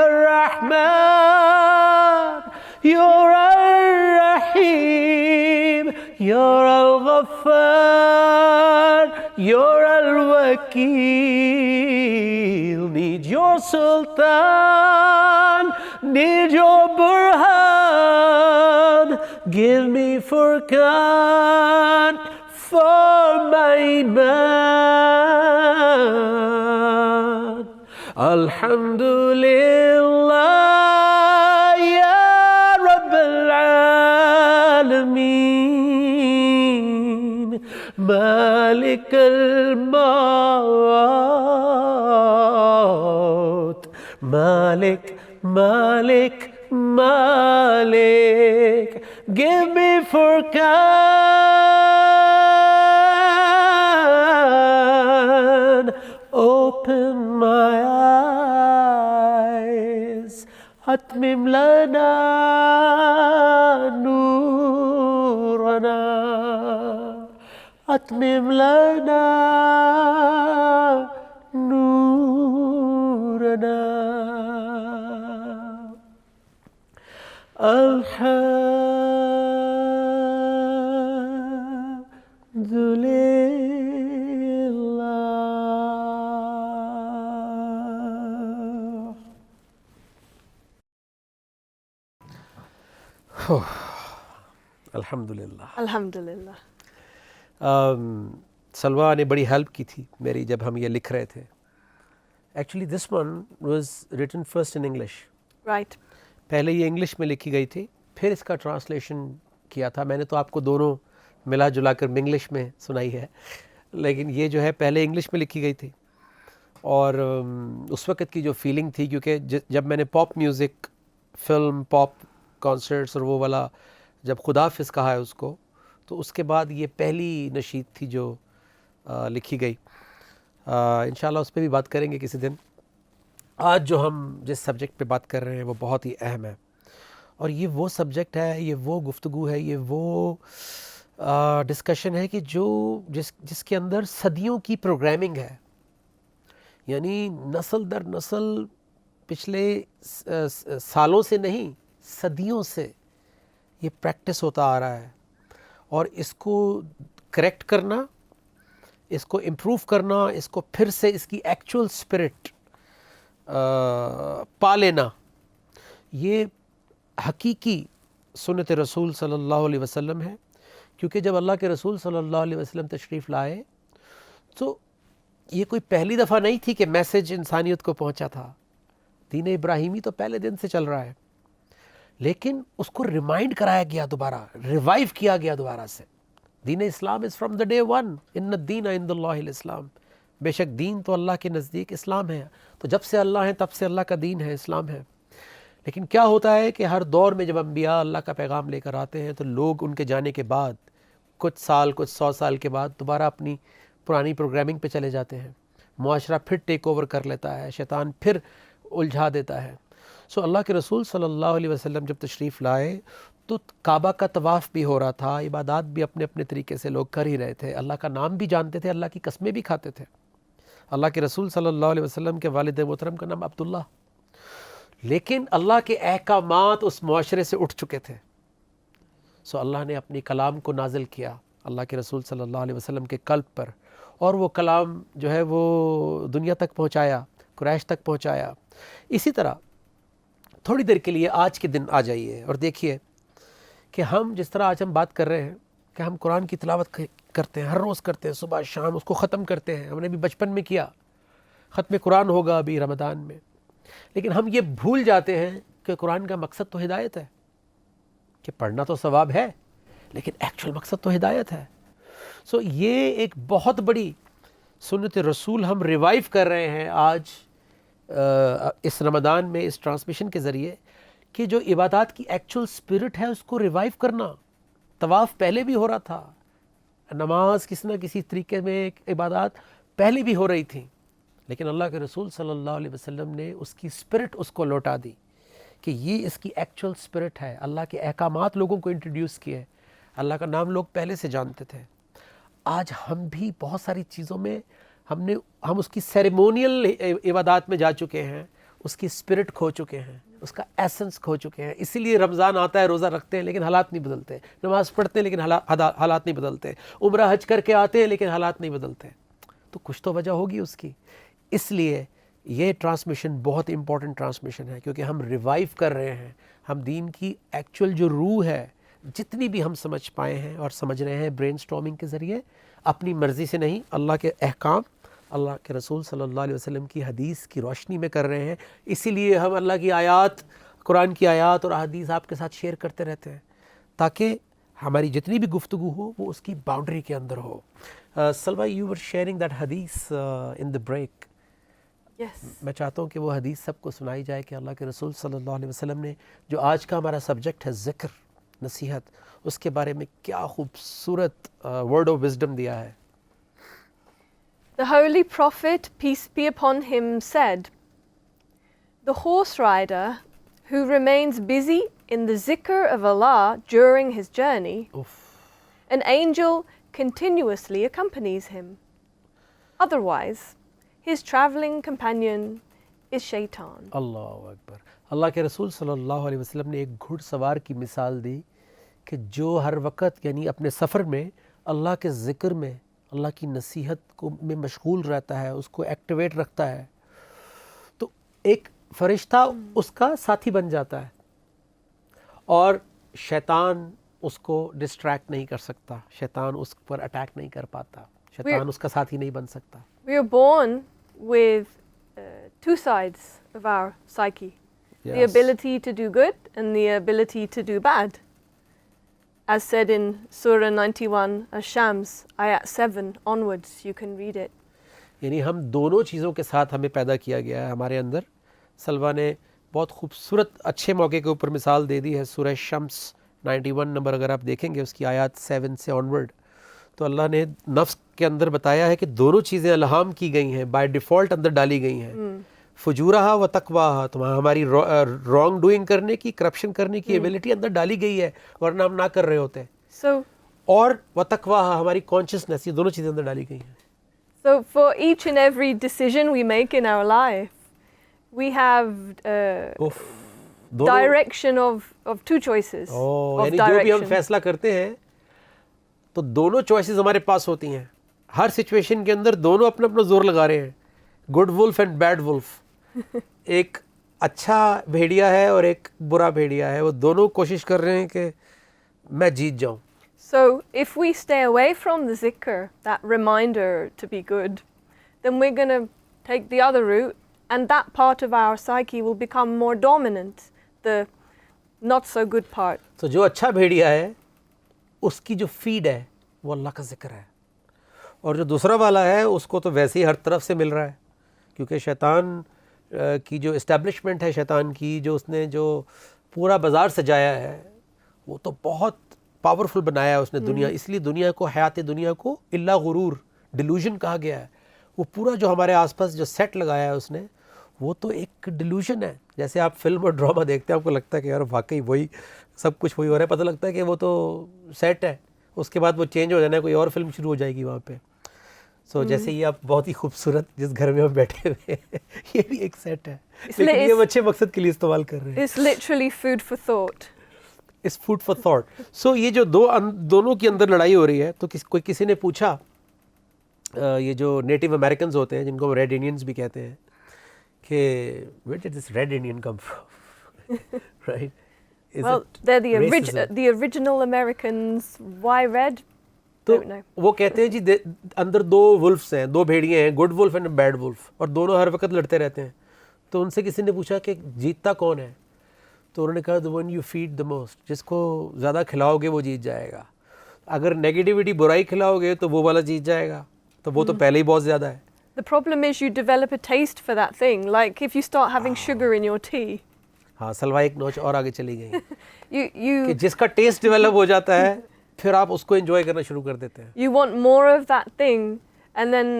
Ar-Rahman, you're Ar-Rahim, you're Al-Ghaffar, you're Al-Wakil. Need your Sultan, need your Burhan, give me Furqan for my iman. Alhamdulillah ya Rabbil Alameen, Malik al-Maut, Malik, Malik, Malik, give me Furqan, open my eyes, atmim lana nurana, atmim lana nurana. Alhamdulillah. Alhamdulillah. Alhamdulillah. سلوا نے بڑی help کی تھی میری جب ہم یہ لکھ رہے تھے. Actually this one was written first in English. Right. پہلے یہ انگلش میں لکھی گئی تھی, پھر اس کا ٹرانسلیشن کیا تھا. میں نے تو آپ کو دونوں ملا جلا کر انگلش میں سنائی ہے, لیکن یہ جو ہے پہلے انگلش میں لکھی گئی تھی. اور اس وقت کی جو فیلنگ تھی, کیونکہ جب میں نے پاپ میوزک, فلم, پاپ کانسرٹس اور وہ والا جب خدا حافظ کہا ہے اس کو, تو اس کے بعد یہ پہلی نشید تھی جو لکھی گئی. انشاءاللہ اس پہ بھی بات کریں گے کسی دن. آج جو ہم جس سبجیکٹ پہ بات کر رہے ہیں وہ بہت ہی اہم ہے, اور یہ وہ سبجیکٹ ہے, یہ وہ گفتگو ہے, یہ وہ ڈسکشن ہے کہ جس کے اندر صدیوں کی پروگرامنگ ہے. یعنی نسل در نسل, پچھلے سالوں سے نہیں صدیوں سے یہ پریکٹس ہوتا آ رہا ہے, اور اس کو کریکٹ کرنا, اس کو امپروو کرنا, اس کو پھر سے اس کی ایکچول اسپرٹ پا لینا, یہ حقیقی سنت رسول صلی اللہ علیہ وسلم ہے. کیونکہ جب اللہ کے رسول صلی اللہ علیہ وسلم تشریف لائے تو یہ کوئی پہلی دفعہ نہیں تھی کہ میسج انسانیت کو پہنچا تھا. دین ابراہیمی تو پہلے دن سے چل رہا ہے, لیکن اس کو ریمائنڈ کرایا گیا دوبارہ, ریوائیو کیا گیا دوبارہ سے. دین اسلام is from the day one, ان الدین عند اللہ الاسلام. بے شک دین تو اللہ کے نزدیک اسلام ہے. تو جب سے اللہ ہے تب سے اللہ کا دین ہے, اسلام ہے. لیکن کیا ہوتا ہے کہ ہر دور میں جب انبیاء اللہ کا پیغام لے کر آتے ہیں تو لوگ ان کے جانے کے بعد کچھ سال, کچھ 100 سال کے بعد دوبارہ اپنی پرانی پروگرامنگ پہ چلے جاتے ہیں. معاشرہ پھر ٹیک اوور کر لیتا ہے, شیطان پھر الجھا دیتا ہے. سو اللہ کے رسول صلی اللہ علیہ وسلم جب تشریف لائے تو کعبہ کا طواف بھی ہو رہا تھا, عبادات بھی اپنے اپنے طریقے سے لوگ کر ہی رہے تھے, اللہ کا نام بھی جانتے تھے, اللہ کی قسمیں بھی کھاتے تھے. اللہ کے رسول صلی اللہ علیہ وسلم کے والد محترم کا نام عبداللہ. لیکن اللہ کے احکامات اس معاشرے سے اٹھ چکے تھے. سو اللہ نے اپنی کلام کو نازل کیا اللہ کے رسول صلی اللہ علیہ وسلم کے قلب پر، اور وہ کلام جو ہے وہ دنیا تک پہنچایا، قریش تک پہنچایا۔ اسی طرح تھوڑی دیر کے لیے آج کے دن آ جائیے اور دیکھیے کہ ہم جس طرح آج ہم بات کر رہے ہیں کہ ہم قرآن کی تلاوت کرتے ہیں، ہر روز کرتے ہیں، صبح شام اس کو ختم کرتے ہیں، ہم نے بھی بچپن میں کیا، ختم قرآن ہوگا ابھی رمضان میں، لیکن ہم یہ بھول جاتے ہیں کہ قرآن کا مقصد تو ہدایت ہے، کہ پڑھنا تو ثواب ہے لیکن ایکچوئل مقصد تو ہدایت ہے۔ سو یہ ایک بہت بڑی سنت رسول ہم ریوائیو کر رہے ہیں آج اس رمضان میں، اس ٹرانسمیشن کے ذریعے، کہ جو عبادات کی ایکچوئل اسپرٹ ہے اس کو ریوائیو کرنا۔ طواف پہلے بھی ہو رہا تھا، نماز کسی نہ کسی طریقے میں عبادات پہلے بھی ہو رہی تھیں، لیکن اللہ کے رسول صلی اللہ علیہ وسلم نے اس کی اسپرٹ اس کو لوٹا دی کہ یہ اس کی ایکچوئل اسپرٹ ہے۔ اللہ کے احکامات لوگوں کو انٹروڈیوس کیے، اللہ کا نام لوگ پہلے سے جانتے تھے۔ آج ہم بھی بہت ساری چیزوں میں ہم اس کی سیریمونیل عبادات میں جا چکے ہیں، اس کی اسپرٹ کھو چکے ہیں، اس کا ایسنس کھو چکے ہیں۔ اسی لیے رمضان آتا ہے، روزہ رکھتے ہیں لیکن حالات نہیں بدلتے، نماز پڑھتے ہیں لیکن حالات نہیں بدلتے، عمرہ حج کر کے آتے ہیں لیکن حالات نہیں بدلتے۔ تو کچھ تو وجہ ہوگی اس کی۔ اس لیے یہ ٹرانسمیشن بہت امپورٹنٹ ٹرانسمیشن ہے، کیونکہ ہم ریوائیو کر رہے ہیں، ہم دین کی ایکچوئل جو روح ہے جتنی بھی ہم سمجھ پائے ہیں اور سمجھ رہے ہیں برین سٹارمنگ کے ذریعے، اپنی مرضی سے نہیں، اللہ کے احکام، اللہ کے رسول صلی اللہ علیہ وسلم کی حدیث کی روشنی میں کر رہے ہیں۔ اسی لیے ہم اللہ کی آیات، قرآن کی آیات اور احادیث آپ کے ساتھ شیئر کرتے رہتے ہیں، تاکہ ہماری جتنی بھی گفتگو ہو وہ اس کی باؤنڈری کے اندر ہو۔ سلوہ، یو ور شیئرنگ دیٹ حدیث ان دا بریک۔ Yes. میں چاہتا ہوں کہ وہ حدیث سب کو سنائی جائے کہ اللہ کے رسول صلی اللہ علیہ وسلم نے جو آج کا ہمارا سبجیکٹ ہے ذکر، نصیحت، اس کے بارے میں کیا خوبصورت ورڈ آف وزڈم دیا ہے۔ The Holy Prophet, peace be upon him, said, "The horse rider who remains busy in the zikr of Allah during his journey, an angel continuously accompanies him. Otherwise, his traveling companion is shaitan." اللہ اکبر۔ اللہ کے رسول صلی اللہ علیہ وسلم نے ایک گھڑ سوار کی مثال دی کہ جو ہر وقت یعنی اپنے سفر میں اللہ کے ذکر میں، اللہ کی نصیحت میں مشغول رہتا ہے، اس کو ایکٹیویٹ رکھتا ہے، تو ایک فرشتہ اس کا ساتھی بن جاتا ہے اور شیطان اس کو ڈسٹریکٹ نہیں کر سکتا، شیطان اس پر اٹیک نہیں کر پاتا، شیطان اس کا ساتھی نہیں بن سکتا۔ We are born with two sides of our psyche, the Yes. ability to do good and the ability to do bad. As said in Surah 91, Ash-Shams, ayat 7 onwards, you can read it. یعنی ہم دونوں چیزوں کے ساتھ ہمیں پیدا کیا گیا ہے ہمارے اندر۔ سلوہ نے بہت خوبصورت اچھے موقع کے اوپر مثال دے دی ہے، سورہ شمس 91 نمبر اگر آپ دیکھیں گے اس کی آیات 7 سے آنورڈ، تو اللہ نے نفس کے اندر بتایا ہے کہ دونوں چیزیں الہام کی گئی ہیں، بائی ڈیفالٹ اندر ڈالی گئی ہیں، فجورہا و تقواہا، ہماری رانگ ڈوئنگ کرنے کی، کرپشن کرنے کی ایبلٹی اندر ڈالی گئی ہے، ورنہ ہم نہ کر رہے ہوتے، So, اور و تقواہا ہماری کانشیسنیس، یہ دونوں چیزیں اندر ڈالی گئی ہیں۔ so for each and every decision we make in our life, we have direction of two choices of یعنی جو بھی ہم direction. فیصلہ کرتے ہیں تو دونوں چوائسز ہمارے پاس ہوتی ہیں، ہر سچویشن کے اندر دونوں اپنا اپنا زور لگا رہے ہیں، good wolf and bad wolf, ایک اچھا بھیڑیا ہے اور ایک برا بھیڑیا ہے، وہ دونوں کوشش کر رہے ہیں کہ میں جیت جاؤں۔ So if we stay away from the zikr, that reminder to be good, then we're going to take the other route, and that part of our psyche will become more dominant, the not so good part. تو جو اچھا بھیڑیا ہے اس کی جو feed ہے وہ اللہ کا ذکر ہے، اور جو دوسرا والا ہے اس کو تو ویسے ہی ہر طرف سے مل رہا ہے، کیونکہ شیطان کی جو اسٹیبلشمنٹ ہے، شیطان کی جو اس نے جو پورا بازار سجایا ہے، وہ تو بہت پاورفل بنایا ہے اس نے دنیا، اس لیے دنیا کو، حیات دنیا کو الا غرور، ڈیلوژن کہا گیا ہے۔ وہ پورا جو ہمارے آس پاس جو سیٹ لگایا ہے اس نے، وہ تو ایک ڈیلوژن ہے۔ جیسے آپ فلم اور ڈرامہ دیکھتے ہیں، آپ کو لگتا ہے کہ یار واقعی وہی سب کچھ وہی ہو رہا ہے، پتہ لگتا ہے کہ وہ تو سیٹ ہے، اس کے بعد وہ چینج ہو جانا ہے، کوئی اور فلم شروع ہو جائے گی وہاں پہ۔ سو جیسے یہ آپ بہت ہی خوبصورت جس گھر میں ہم بیٹھے ہوئے ہیں، یہ بھی ایک سیٹ ہے، لیکن یہ ہم اچھے مقصد کے لیے استعمال کر رہے ہیں۔ It's literally food for thought. It's food for thought. So یہ جو دونوں کی اندر لڑائی ہو رہی ہے تو کوئی کسی نے پوچھا یہ جو نیٹو امریکنز ہوتے ہیں جن کو ریڈ انڈینز بھی کہتے ہیں کہ where did this red Indian come from? Right? Is Well, it they're the racism? the original Americans. Why red? تو Don't know. وہ کہتے ہیں جی اندر دو ولفس ہیں, دو بھیڑیے ہیں, good wolf and bad wolf, اور دونوں ہر وقت لڑتے رہتے ہیں. تو ان سے کسی نے پوچھا کہ جیتتا کون ہے؟ تو انہوں نے کہا the one you feed the most, جس کو زیادہ کھلاؤ گے وہ جیت جائے گا. اگر نیگیٹیوٹی برائی کھلاؤ گے تو وہ والا جیت جائے گا, تو وہ تو پہلے ہی بہت زیادہ ہے. The problem is you develop a taste for that thing. Like if you start having sugar in your tea, ہاں سلوا ایک نوچ اور آگے چلی گئی کہ you جس کا ٹیسٹ ڈیولپ ہو جاتا ہے پھر آپ اس کو انجوائے کرنا شروع کر دیتے ہیں. you want more of that thing, and then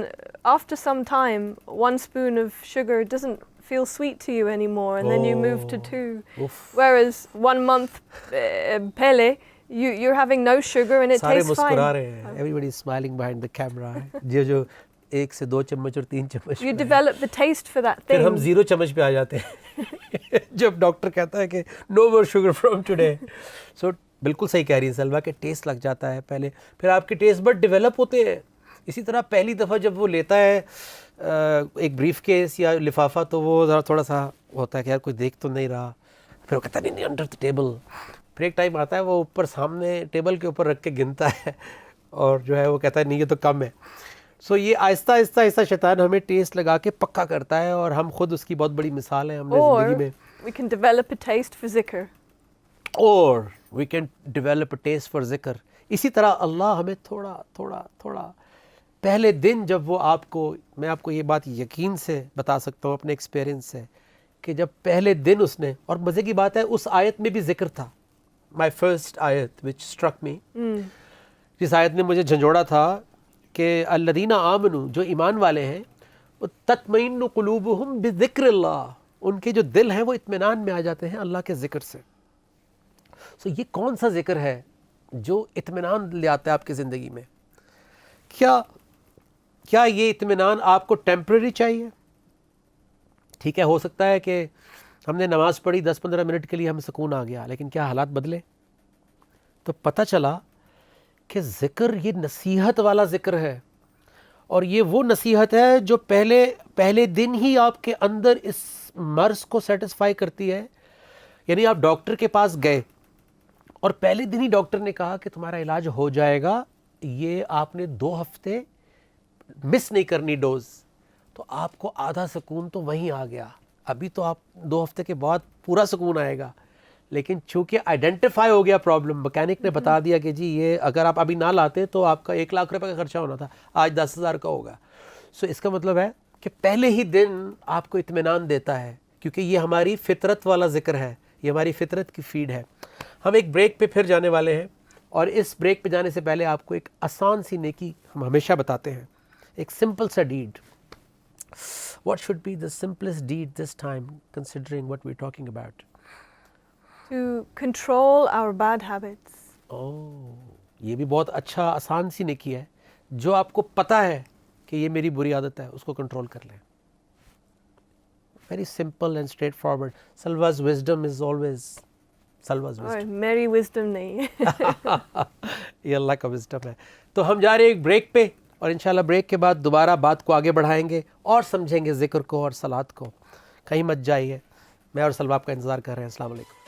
after some time, 1 spoon of sugar doesn't feel sweet to you anymore, and then you move to 2. Oof. Whereas 1 month pele, you're having no sugar and it سارے tastes fine. مسکرا رہے ہیں. Everybody is smiling behind the camera. جو 1 سے 2 چمچ اور 3 چمچ You develop the taste for that پھر ہم thing. 0 چمچ پہ آ جاتے ہیں جب ڈاکٹر کہتا ہے کہ no more sugar from today. So بالکل صحیح کہہ رہی ہیں سلوا کہ ٹیسٹ لگ جاتا ہے پہلے, پھر آپ کے ٹیسٹ بڈ ڈیولپ ہوتے ہیں. اسی طرح پہلی دفعہ جب وہ لیتا ہے ایک بریف کیس یا لفافہ تو وہ ذرا تھوڑا سا ہوتا ہے کہ یار کوئی دیکھ تو نہیں رہا, پھر وہ کہتا ہے نہیں انڈر دا ٹیبل. پھر ایک ٹائم آتا ہے وہ اوپر سامنے ٹیبل کے اوپر رکھ کے گنتا ہے اور جو ہے وہ کہتا ہے نہیں یہ تو کم ہے. سو یہ آہستہ آہستہ آہستہ شیطان ہمیں ٹیسٹ لگا کے پکا کرتا ہے, اور ہم خود اس کی بہت بڑی مثال ہیں ہم نے زندگی میں. Or we can develop a taste for zikr. اور we can develop taste for ذکر. اسی طرح اللہ ہمیں تھوڑا تھوڑا تھوڑا پہلے دن جب وہ آپ کو, میں آپ کو یہ بات یقین سے بتا سکتا ہوں اپنے ایکسپیرینس سے, کہ جب پہلے دن اس نے, اور مزے کی بات ہے اس آیت میں بھی ذکر تھا, مائی فرسٹ آیت وچ اسٹرک می, جس آیت نے مجھے جھنجھوڑا تھا کہ الذین آمنوا, جو ایمان والے ہیں, تطمئن قلوبہم بذکر اللہ, ان کے جو دل ہیں وہ اطمینان میں آ جاتے ہیں اللہ کے ذکر سے. سو یہ کون سا ذکر ہے جو اطمینان لے آتا ہے آپ کی زندگی میں؟ کیا یہ اطمینان آپ کو ٹیمپرری چاہیے؟ ٹھیک ہے, ہو سکتا ہے کہ ہم نے نماز پڑھی 10-15 منٹ کے لیے ہمیں سکون آ گیا, لیکن کیا حالات بدلے؟ تو پتہ چلا کہ ذکر یہ نصیحت والا ذکر ہے, اور یہ وہ نصیحت ہے جو پہلے دن ہی آپ کے اندر اس مرض کو سیٹسفائی کرتی ہے. یعنی آپ ڈاکٹر کے پاس گئے اور پہلے دن ہی ڈاکٹر نے کہا کہ تمہارا علاج ہو جائے گا, یہ آپ نے 2 ہفتے مس نہیں کرنی ڈوز, تو آپ کو آدھا سکون تو وہیں آ گیا. ابھی تو آپ 2 ہفتے کے بعد پورا سکون آئے گا, لیکن چونکہ آئیڈینٹیفائی ہو گیا پرابلم, مکینک نے بتا دیا کہ جی یہ اگر آپ ابھی نہ لاتے تو آپ کا 1 لاکھ روپے کا خرچہ ہونا تھا, آج 10,000 کا ہوگا. سو اس کا مطلب ہے کہ پہلے ہی دن آپ کو اطمینان دیتا ہے, کیونکہ یہ ہماری فطرت والا ذکر ہے, یہ ہماری فطرت کی فیڈ ہے. ہم ایک بریک پہ پھر جانے والے ہیں, اور اس بریک پہ جانے سے پہلے آپ کو ایک آسان سی نیکی ہم ہمیشہ بتاتے ہیں, ایک سمپل سا dead. What should be the simplest deed this time, considering what we're talking about? To control our bad habits. یہ بھی بہت اچھا آسان سی نیکی ہے, جو آپ کو پتہ ہے کہ یہ میری بری عادت ہے, اس کو کنٹرول کر لیں. Very simple and straightforward. Salwa's wisdom is always Salwa's wisdom. میری wisdom نہیں ہے. یہ اللہ کا wisdom ہے. تو ہم جا رہے ہیں ایک بریک پہ, اور انشاءاللہ بریک کے بعد دوبارہ بات کو آگے بڑھائیں گے اور سمجھیں گے ذکر کو اور صلات کو. کہیں مت جائیے, میں اور سلوا آپ کا انتظار کر رہے ہیں. السلام علیکم.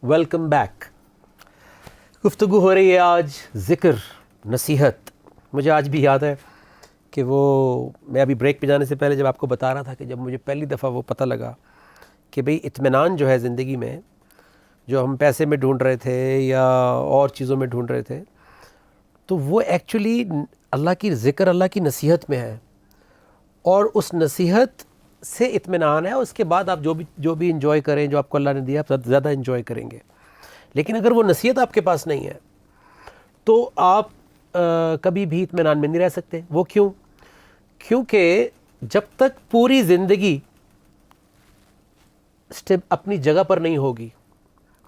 Welcome back. گفتگو ہو رہی ہے آج ذکر, نصیحت. مجھے آج بھی یاد ہے کہ وہ میں ابھی بریک پہ جانے سے پہلے جب آپ کو بتا رہا تھا کہ جب مجھے پہلی دفعہ وہ پتہ لگا کہ بھئی اطمینان جو ہے زندگی میں, جو ہم پیسے میں ڈھونڈ رہے تھے یا اور چیزوں میں ڈھونڈ رہے تھے, تو وہ ایکچولی اللہ کی ذکر, اللہ کی نصیحت میں ہے, اور اس نصیحت سے اطمینان ہے. اس کے بعد آپ جو بھی انجوائے کریں, جو آپ کو اللہ نے دیا, آپ زیادہ انجوائے کریں گے. لیکن اگر وہ نصیحت آپ کے پاس نہیں ہے تو آپ کبھی بھی اطمینان میں نہیں رہ سکتے. وہ کیوں؟ کیونکہ جب تک پوری زندگی اپنی جگہ پر نہیں ہوگی.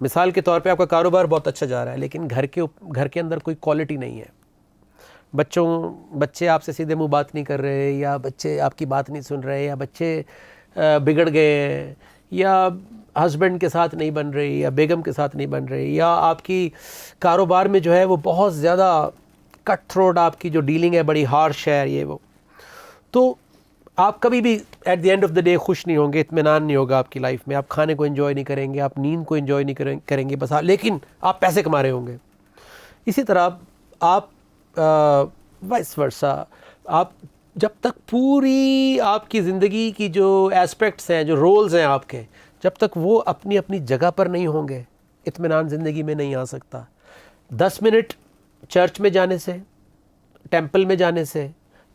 مثال کے طور پہ آپ کا کاروبار بہت اچھا جا رہا ہے لیکن گھر کے اندر کوئی کوالٹی نہیں ہے. بچے آپ سے سیدھے منہ بات نہیں کر رہے, یا بچے آپ کی بات نہیں سن رہے, یا بچے بگڑ گئے ہیں, یا ہسبینڈ کے ساتھ نہیں بن رہی, یا بیگم کے ساتھ نہیں بن رہی, یا آپ کی کاروبار میں جو ہے وہ بہت زیادہ کٹ تھروٹ آپ کی جو ڈیلنگ ہے بڑی ہارش ہے, یہ وہ, تو آپ کبھی بھی at the end of the day خوش نہیں ہوں گے, اطمینان نہیں ہوگا آپ کی لائف میں. آپ کھانے کو انجوائے نہیں کریں گے, آپ نیند کو انجوائے نہیں کریں گے بس, لیکن آپ پیسے کما رہے ہوں گے. اسی طرح آپ وائس ورسا, آپ جب تک پوری آپ کی زندگی کی جو ایسپیکٹس ہیں, جو رولز ہیں آپ کے, جب تک وہ اپنی اپنی جگہ پر نہیں ہوں گے, اطمینان زندگی میں نہیں آ سکتا. 10 منٹ چرچ میں جانے سے, ٹیمپل میں جانے سے,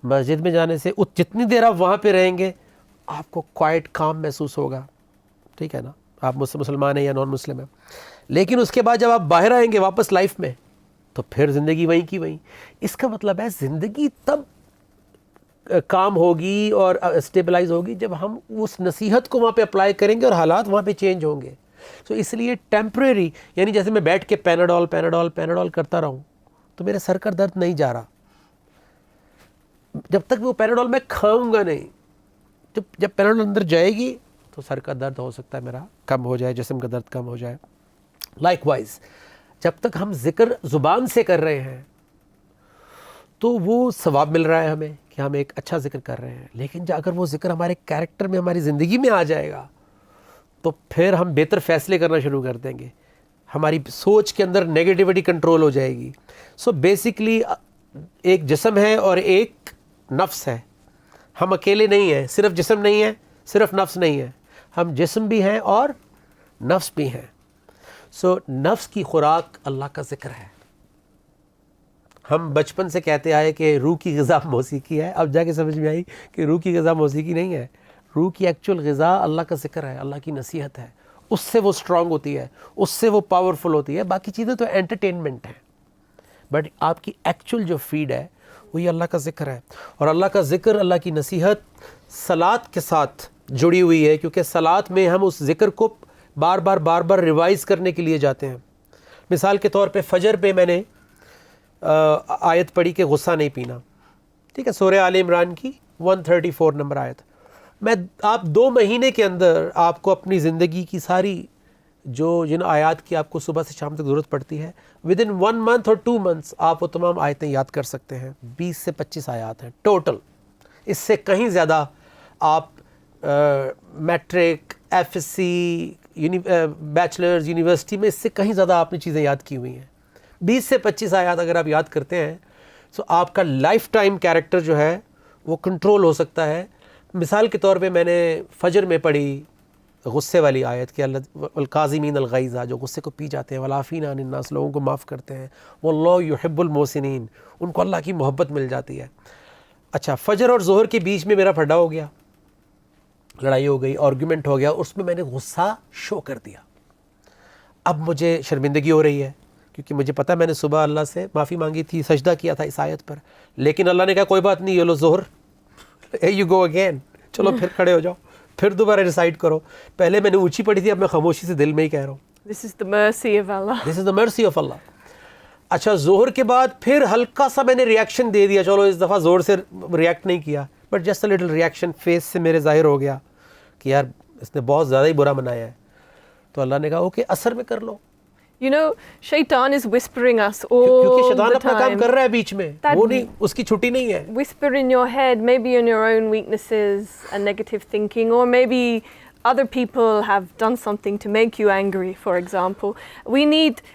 مسجد میں جانے سے, جتنی دیر آپ وہاں پہ رہیں گے آپ کو کوائٹ کام محسوس ہوگا. ٹھیک ہے نا, آپ مسلمان ہیں یا نان مسلم ہیں. لیکن اس کے بعد جب آپ باہر آئیں گے واپس لائف میں, تو پھر زندگی وہیں کی وہیں. اس کا مطلب ہے زندگی تب کام ہوگی اور اسٹیبلائز ہوگی جب ہم اس نصیحت کو وہاں پہ اپلائی کریں گے اور حالات وہاں پہ چینج ہوں گے. سو اس لیے ٹیمپریری, یعنی جیسے میں بیٹھ کے پیناڈول کرتا رہوں تو میرے سر کا درد نہیں جا رہا جب تک وہ پیناڈول میں کھاؤں گا نہیں. جب پیناڈول اندر جائے گی تو سر کا درد ہو سکتا ہے میرا کم ہو جائے, جسم کا درد کم ہو جائے. لائک وائز جب تک ہم ذکر زبان سے کر رہے ہیں تو وہ ثواب مل رہا ہے ہمیں کہ ہم ایک اچھا ذکر کر رہے ہیں. لیکن اگر وہ ذکر ہمارے کیریکٹر میں, ہماری زندگی میں آ جائے گا تو پھر ہم بہتر فیصلے کرنا شروع کر دیں گے, ہماری سوچ کے اندر نیگیٹیوٹی کنٹرول ہو جائے گی. سو بیسکلی ایک جسم ہے اور ایک نفس ہے. ہم اکیلے نہیں ہیں, صرف جسم نہیں ہے, صرف نفس نہیں ہے, ہم جسم بھی ہیں اور نفس بھی ہیں. سو نفس کی خوراک اللہ کا ذکر ہے. ہم بچپن سے کہتے آئے کہ روح کی غذا موسیقی ہے, اب جا کے سمجھ میں آئی کہ روح کی غذا موسیقی نہیں ہے. روح کی ایکچول غذا اللہ کا ذکر ہے, اللہ کی نصیحت ہے. اس سے وہ اسٹرانگ ہوتی ہے, اس سے وہ پاورفل ہوتی ہے. باقی چیزیں تو انٹرٹینمنٹ ہیں, بٹ آپ کی ایکچول جو فیڈ ہے وہ یہ اللہ کا ذکر ہے. اور اللہ کا ذکر, اللہ کی نصیحت صلات کے ساتھ جڑی ہوئی ہے, کیونکہ صلات میں ہم اس ذکر کو بار بار ریوائز کرنے کے لیے جاتے ہیں. مثال کے طور پہ فجر پہ میں نے آیت پڑھی کہ غصہ نہیں پینا. ٹھیک ہے, سورہ آل عمران کی 134 نمبر آیت. آپ 2 مہینے کے اندر آپ کو اپنی زندگی کی ساری جن آیات کی آپ کو صبح سے شام تک ضرورت پڑتی ہے, ود ان 1 month اور 2 months آپ وہ تمام آیتیں یاد کر سکتے ہیں. 20 سے 25 آیات ہیں ٹوٹل. اس سے کہیں زیادہ آپ matric, F S C, bachelors, university میں اس سے کہیں زیادہ آپ نے چیزیں یاد کی ہوئی ہیں. 20 سے 25 آیات اگر آپ یاد کرتے ہیں تو آپ کا لائف ٹائم کیریکٹر جو ہے وہ کنٹرول ہو سکتا ہے. مثال کے طور پہ میں نے فجر میں پڑھی غصے والی آیت کہ القاظمین الغیظ, جو غصے کو پی جاتے ہیں, والعافین عن الناس, لوگوں کو معاف کرتے ہیں, واللہ یحب المحسنین, ان کو اللہ کی محبت مل جاتی ہے. اچھا, فجر اور ظہر کے بیچ میں میرا پھڈا ہو گیا, لڑائی ہو گئی, آرگیومنٹ ہو گیا, اس میں نے غصہ شو کر دیا. اب مجھے شرمندگی ہو رہی ہے کیونکہ مجھے پتا میں نے صبح اللہ سے معافی مانگی تھی, سجدہ کیا تھا اس آیت پر, لیکن اللہ نے کہا کوئی بات نہیں, یہ لو ظہر, یو گو اگین, چلو پھر کھڑے ہو جاؤ, پھر دوبارہ ریسائٹ کرو. پہلے میں نے اونچی پڑھی تھی, اب میں خاموشی سے دل میں ہی کہہ رہا ہوں, This is the mercy of Allah. This is the mercy of اللہ. اچھا, ظہر کے بعد پھر ہلکا سا میں نے ریاکشن دے دیا, چلو اس دفعہ زور سے ریاکٹ نہیں کیا, but just a little reaction face سے میرے ظاہر ہو گیا کہ یار اس نے بہت زیادہ ہی برا منایا ہے. تو اللہ نے کہا اوکے, اثر میں کر لو. You know, shaitan is whispering us all کیونکہ شیطان the اپنا کام time. کر رہا ہے بیچ میں, وہ نہیں, اس کی چھٹی نہیں ہے. Whisper in your head, maybe on your own weaknesses and negative thinking, or maybe other people have done something to make you angry, for example. We need,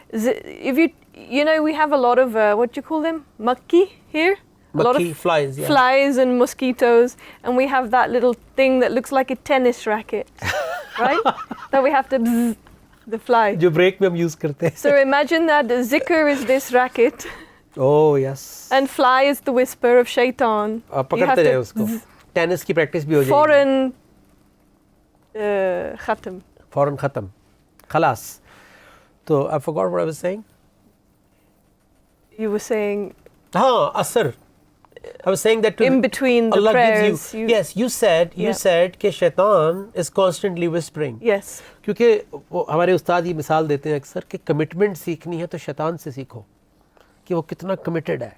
you know, we have a lot of, what do you call them? Makki here? A lot Makki, of flies, yeah. flies and mosquitoes, and we have that little thing that looks like a tennis racket, right? That we have to bzz, the fly. جو break میں ہم use کرتے ہیں. So imagine that the zikr is this racket, Oh yes. and fly is the whisper of shaitan. آپ پکڑتے رہے اس کو, tennis کی پریکٹس بھی ہو جائے گی. فوراً ختم. فوراً ختم, خلاص. تو I forgot what I was saying. You were saying ہاں, اثر. I was saying that to in between the Allah prayers. gives you, yes, you said کہ شیطان is constantly whispering. Yes. کیونکہ ہمارے استاد یہ مثال دیتے ہیں اکثر کہ کمٹمنٹ سیکھنی ہے تو شیطان سے سیکھو کہ وہ کتنا کمیٹڈ ہے.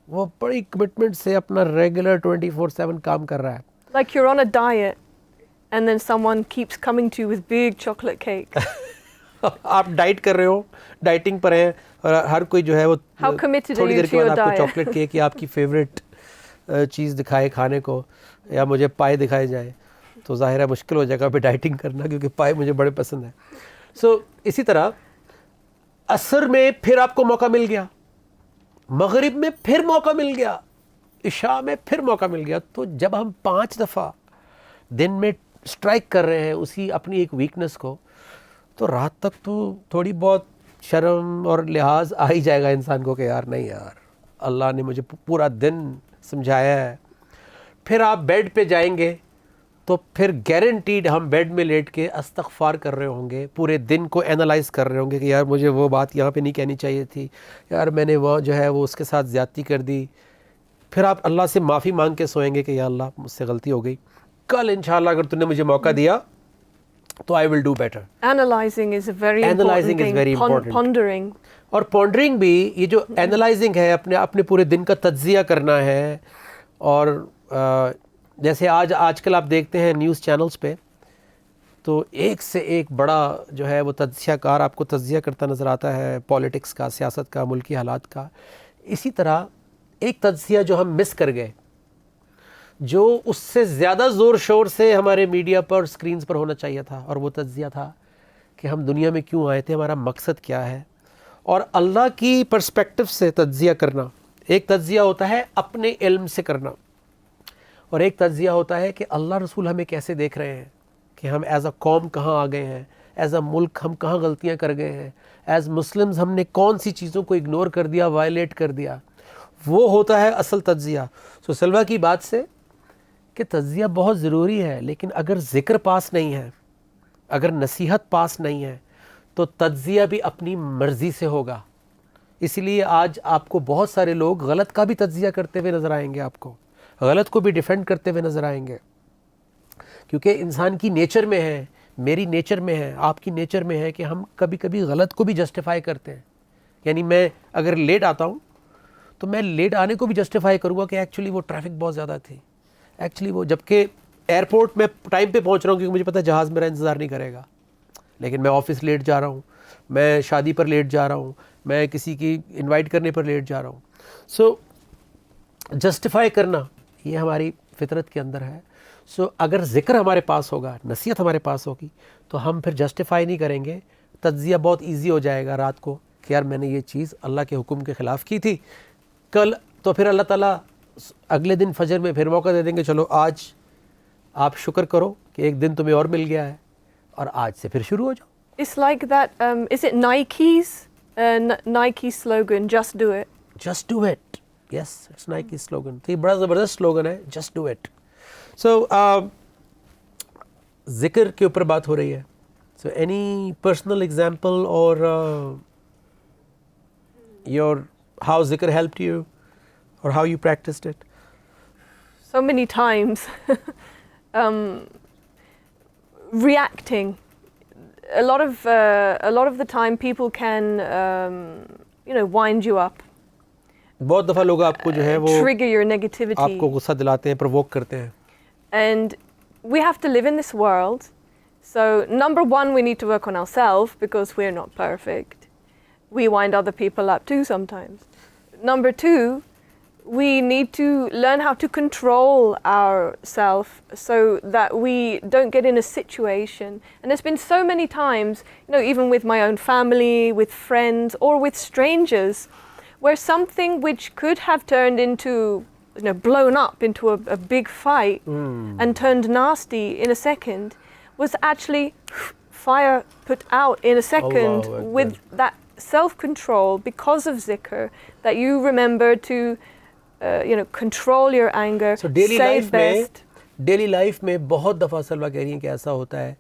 وہ بڑی کمٹمنٹ سے اپنا ریگولر 24/7 کام کر رہا ہے. Like you're on a diet and then someone keeps coming to you with big chocolate cake. آپ ڈائٹ کر رہے ہو, ڈائٹنگ پر ہیں, اور ہر کوئی جو ہے وہ تھوڑی دیر کے بعد آپ کو چاکلیٹ کیک یا آپ کی فیوریٹ چیز دکھائے کھانے کو, یا مجھے پائے دکھائے جائیں, تو ظاہر ہے مشکل ہو جائے گا پہ ڈائٹنگ کرنا, کیونکہ پائے مجھے بڑے پسند ہیں. سو اسی طرح عصر میں پھر آپ کو موقع مل گیا, مغرب میں پھر موقع مل گیا, عشاء میں پھر موقع مل گیا. تو جب ہم 5 دفعہ دن میں اسٹرائک کر رہے ہیں اسی اپنی ایک ویکنس کو, تو رات تک تو تھوڑی بہت شرم اور لحاظ آ ہی جائے گا انسان کو کہ یار نہیں یار, اللہ نے مجھے پورا دن سمجھایا ہے. پھر آپ بیڈ پہ جائیں گے تو پھر گارنٹیڈ ہم بیڈ میں لیٹ کے استغفار کر رہے ہوں گے, پورے دن کو اینالائز کر رہے ہوں گے کہ یار مجھے وہ بات یہاں پہ نہیں کہنی چاہیے تھی, یار میں نے وہ جو ہے وہ اس کے ساتھ زیادتی کر دی. پھر آپ اللہ سے معافی مانگ کے سوئیں گے کہ یا اللہ مجھ سے غلطی ہو گئی, کل انشاءاللہ اگر تم نے مجھے موقع دیا تو I will do better. Analyzing is a very important thing. Pondering. اور پونڈرنگ بھی, یہ جو اینالائزنگ ہے, اپنے پورے دن کا تجزیہ کرنا ہے. اور جیسے آج کل آپ دیکھتے ہیں نیوز چینلز پہ, تو ایک سے ایک بڑا جو ہے وہ تجزیہ کار آپ کو تجزیہ کرتا نظر آتا ہے, پولیٹکس کا, سیاست کا, ملکی حالات کا. اسی طرح ایک تجزیہ جو ہم مس کر گئے, جو اس سے زیادہ زور شور سے ہمارے میڈیا پر سکرینز پر ہونا چاہیے تھا, اور وہ تجزیہ تھا کہ ہم دنیا میں کیوں آئے تھے, ہمارا مقصد کیا ہے. اور اللہ کی پرسپیکٹو سے تجزیہ کرنا, ایک تجزیہ ہوتا ہے اپنے علم سے کرنا, اور ایک تجزیہ ہوتا ہے کہ اللہ رسول ہمیں کیسے دیکھ رہے ہیں, کہ ہم ایز اے قوم کہاں آ گئے ہیں, ایز اے ملک ہم کہاں غلطیاں کر گئے ہیں, ایز مسلمز ہم نے کون سی چیزوں کو اگنور کر دیا, وائلیٹ کر دیا. وہ ہوتا ہے اصل تجزیہ. سو سلوہ کی بات سے کہ تجزیہ بہت ضروری ہے, لیکن اگر ذکر پاس نہیں ہے, اگر نصیحت پاس نہیں ہے, تو تجزیہ بھی اپنی مرضی سے ہوگا. اس لیے آج آپ کو بہت سارے لوگ غلط کا بھی تجزیہ کرتے ہوئے نظر آئیں گے, آپ کو غلط کو بھی ڈیفینڈ کرتے ہوئے نظر آئیں گے, کیونکہ انسان کی نیچر میں ہے, میری نیچر میں ہے, آپ کی نیچر میں ہے کہ ہم کبھی کبھی غلط کو بھی جسٹیفائی کرتے ہیں. یعنی میں اگر لیٹ آتا ہوں تو میں لیٹ آنے کو بھی جسٹیفائی کروں گا کہ ایکچولی وہ ٹریفک بہت زیادہ تھی, ایکچولی وہ, جبکہ ایئرپورٹ میں ٹائم پہ پہنچ رہا ہوں کیونکہ مجھے پتہ ہے جہاز میرا انتظار نہیں کرے گا, لیکن میں آفس لیٹ جا رہا ہوں, میں شادی پر لیٹ جا رہا ہوں, میں کسی کی انوائٹ کرنے پر لیٹ جا رہا ہوں. سو جسٹیفائی کرنا یہ ہماری فطرت کے اندر ہے. سو اگر ذکر ہمارے پاس ہوگا, نصیحت ہمارے پاس ہوگی, تو ہم پھر جسٹیفائی نہیں کریں گے. تجزیہ بہت ایزی ہو جائے گا رات کو کہ یار میں نے یہ چیز اللہ کے حکم کے خلاف کی تھی کل, تو پھر اللہ تعالیٰ اگلے دن فجر میں پھر موقع دے دیں گے, چلو آج آپ شکر کرو کہ ایک دن تمہیں اور مل گیا ہے, اور آج سے پھر شروع ہو جاؤ. It's like that, is it Nike's Nike slogan, just do it? Just do it. Yes, it's Nike slogan. تو یہ بڑا زبردست slogan ہے, just do it. So ذکر کے اوپر بات ہو رہی ہے. So any personal example or how ذکر helped you or how you practiced it? So many times. Reacting. A lot of the time people can wind you up. بہت دفعہ لوگ آپ کو جو ہے وہ trigger your negativity. آپ کو غصہ دلاتے ہیں, پرووک کرتے ہیں. And we have to live in this world. So number one, we need to work on ourselves because we're not perfect. We wind other people up too sometimes. Number two, we need to learn how to control ourselves so that we don't get in a situation. And there's been so many times, even with my own family, with friends, or with strangers, where something which could have turned into, blown up into a big fight and turned nasty in a second, was actually fire put out in a second with that self-control because of zikr, that you remember to control your anger, so daily say life best. Daily life میں بہت دفعہ سلوہ کہہ رہی ہیں کہ ایسا ہوتا ہے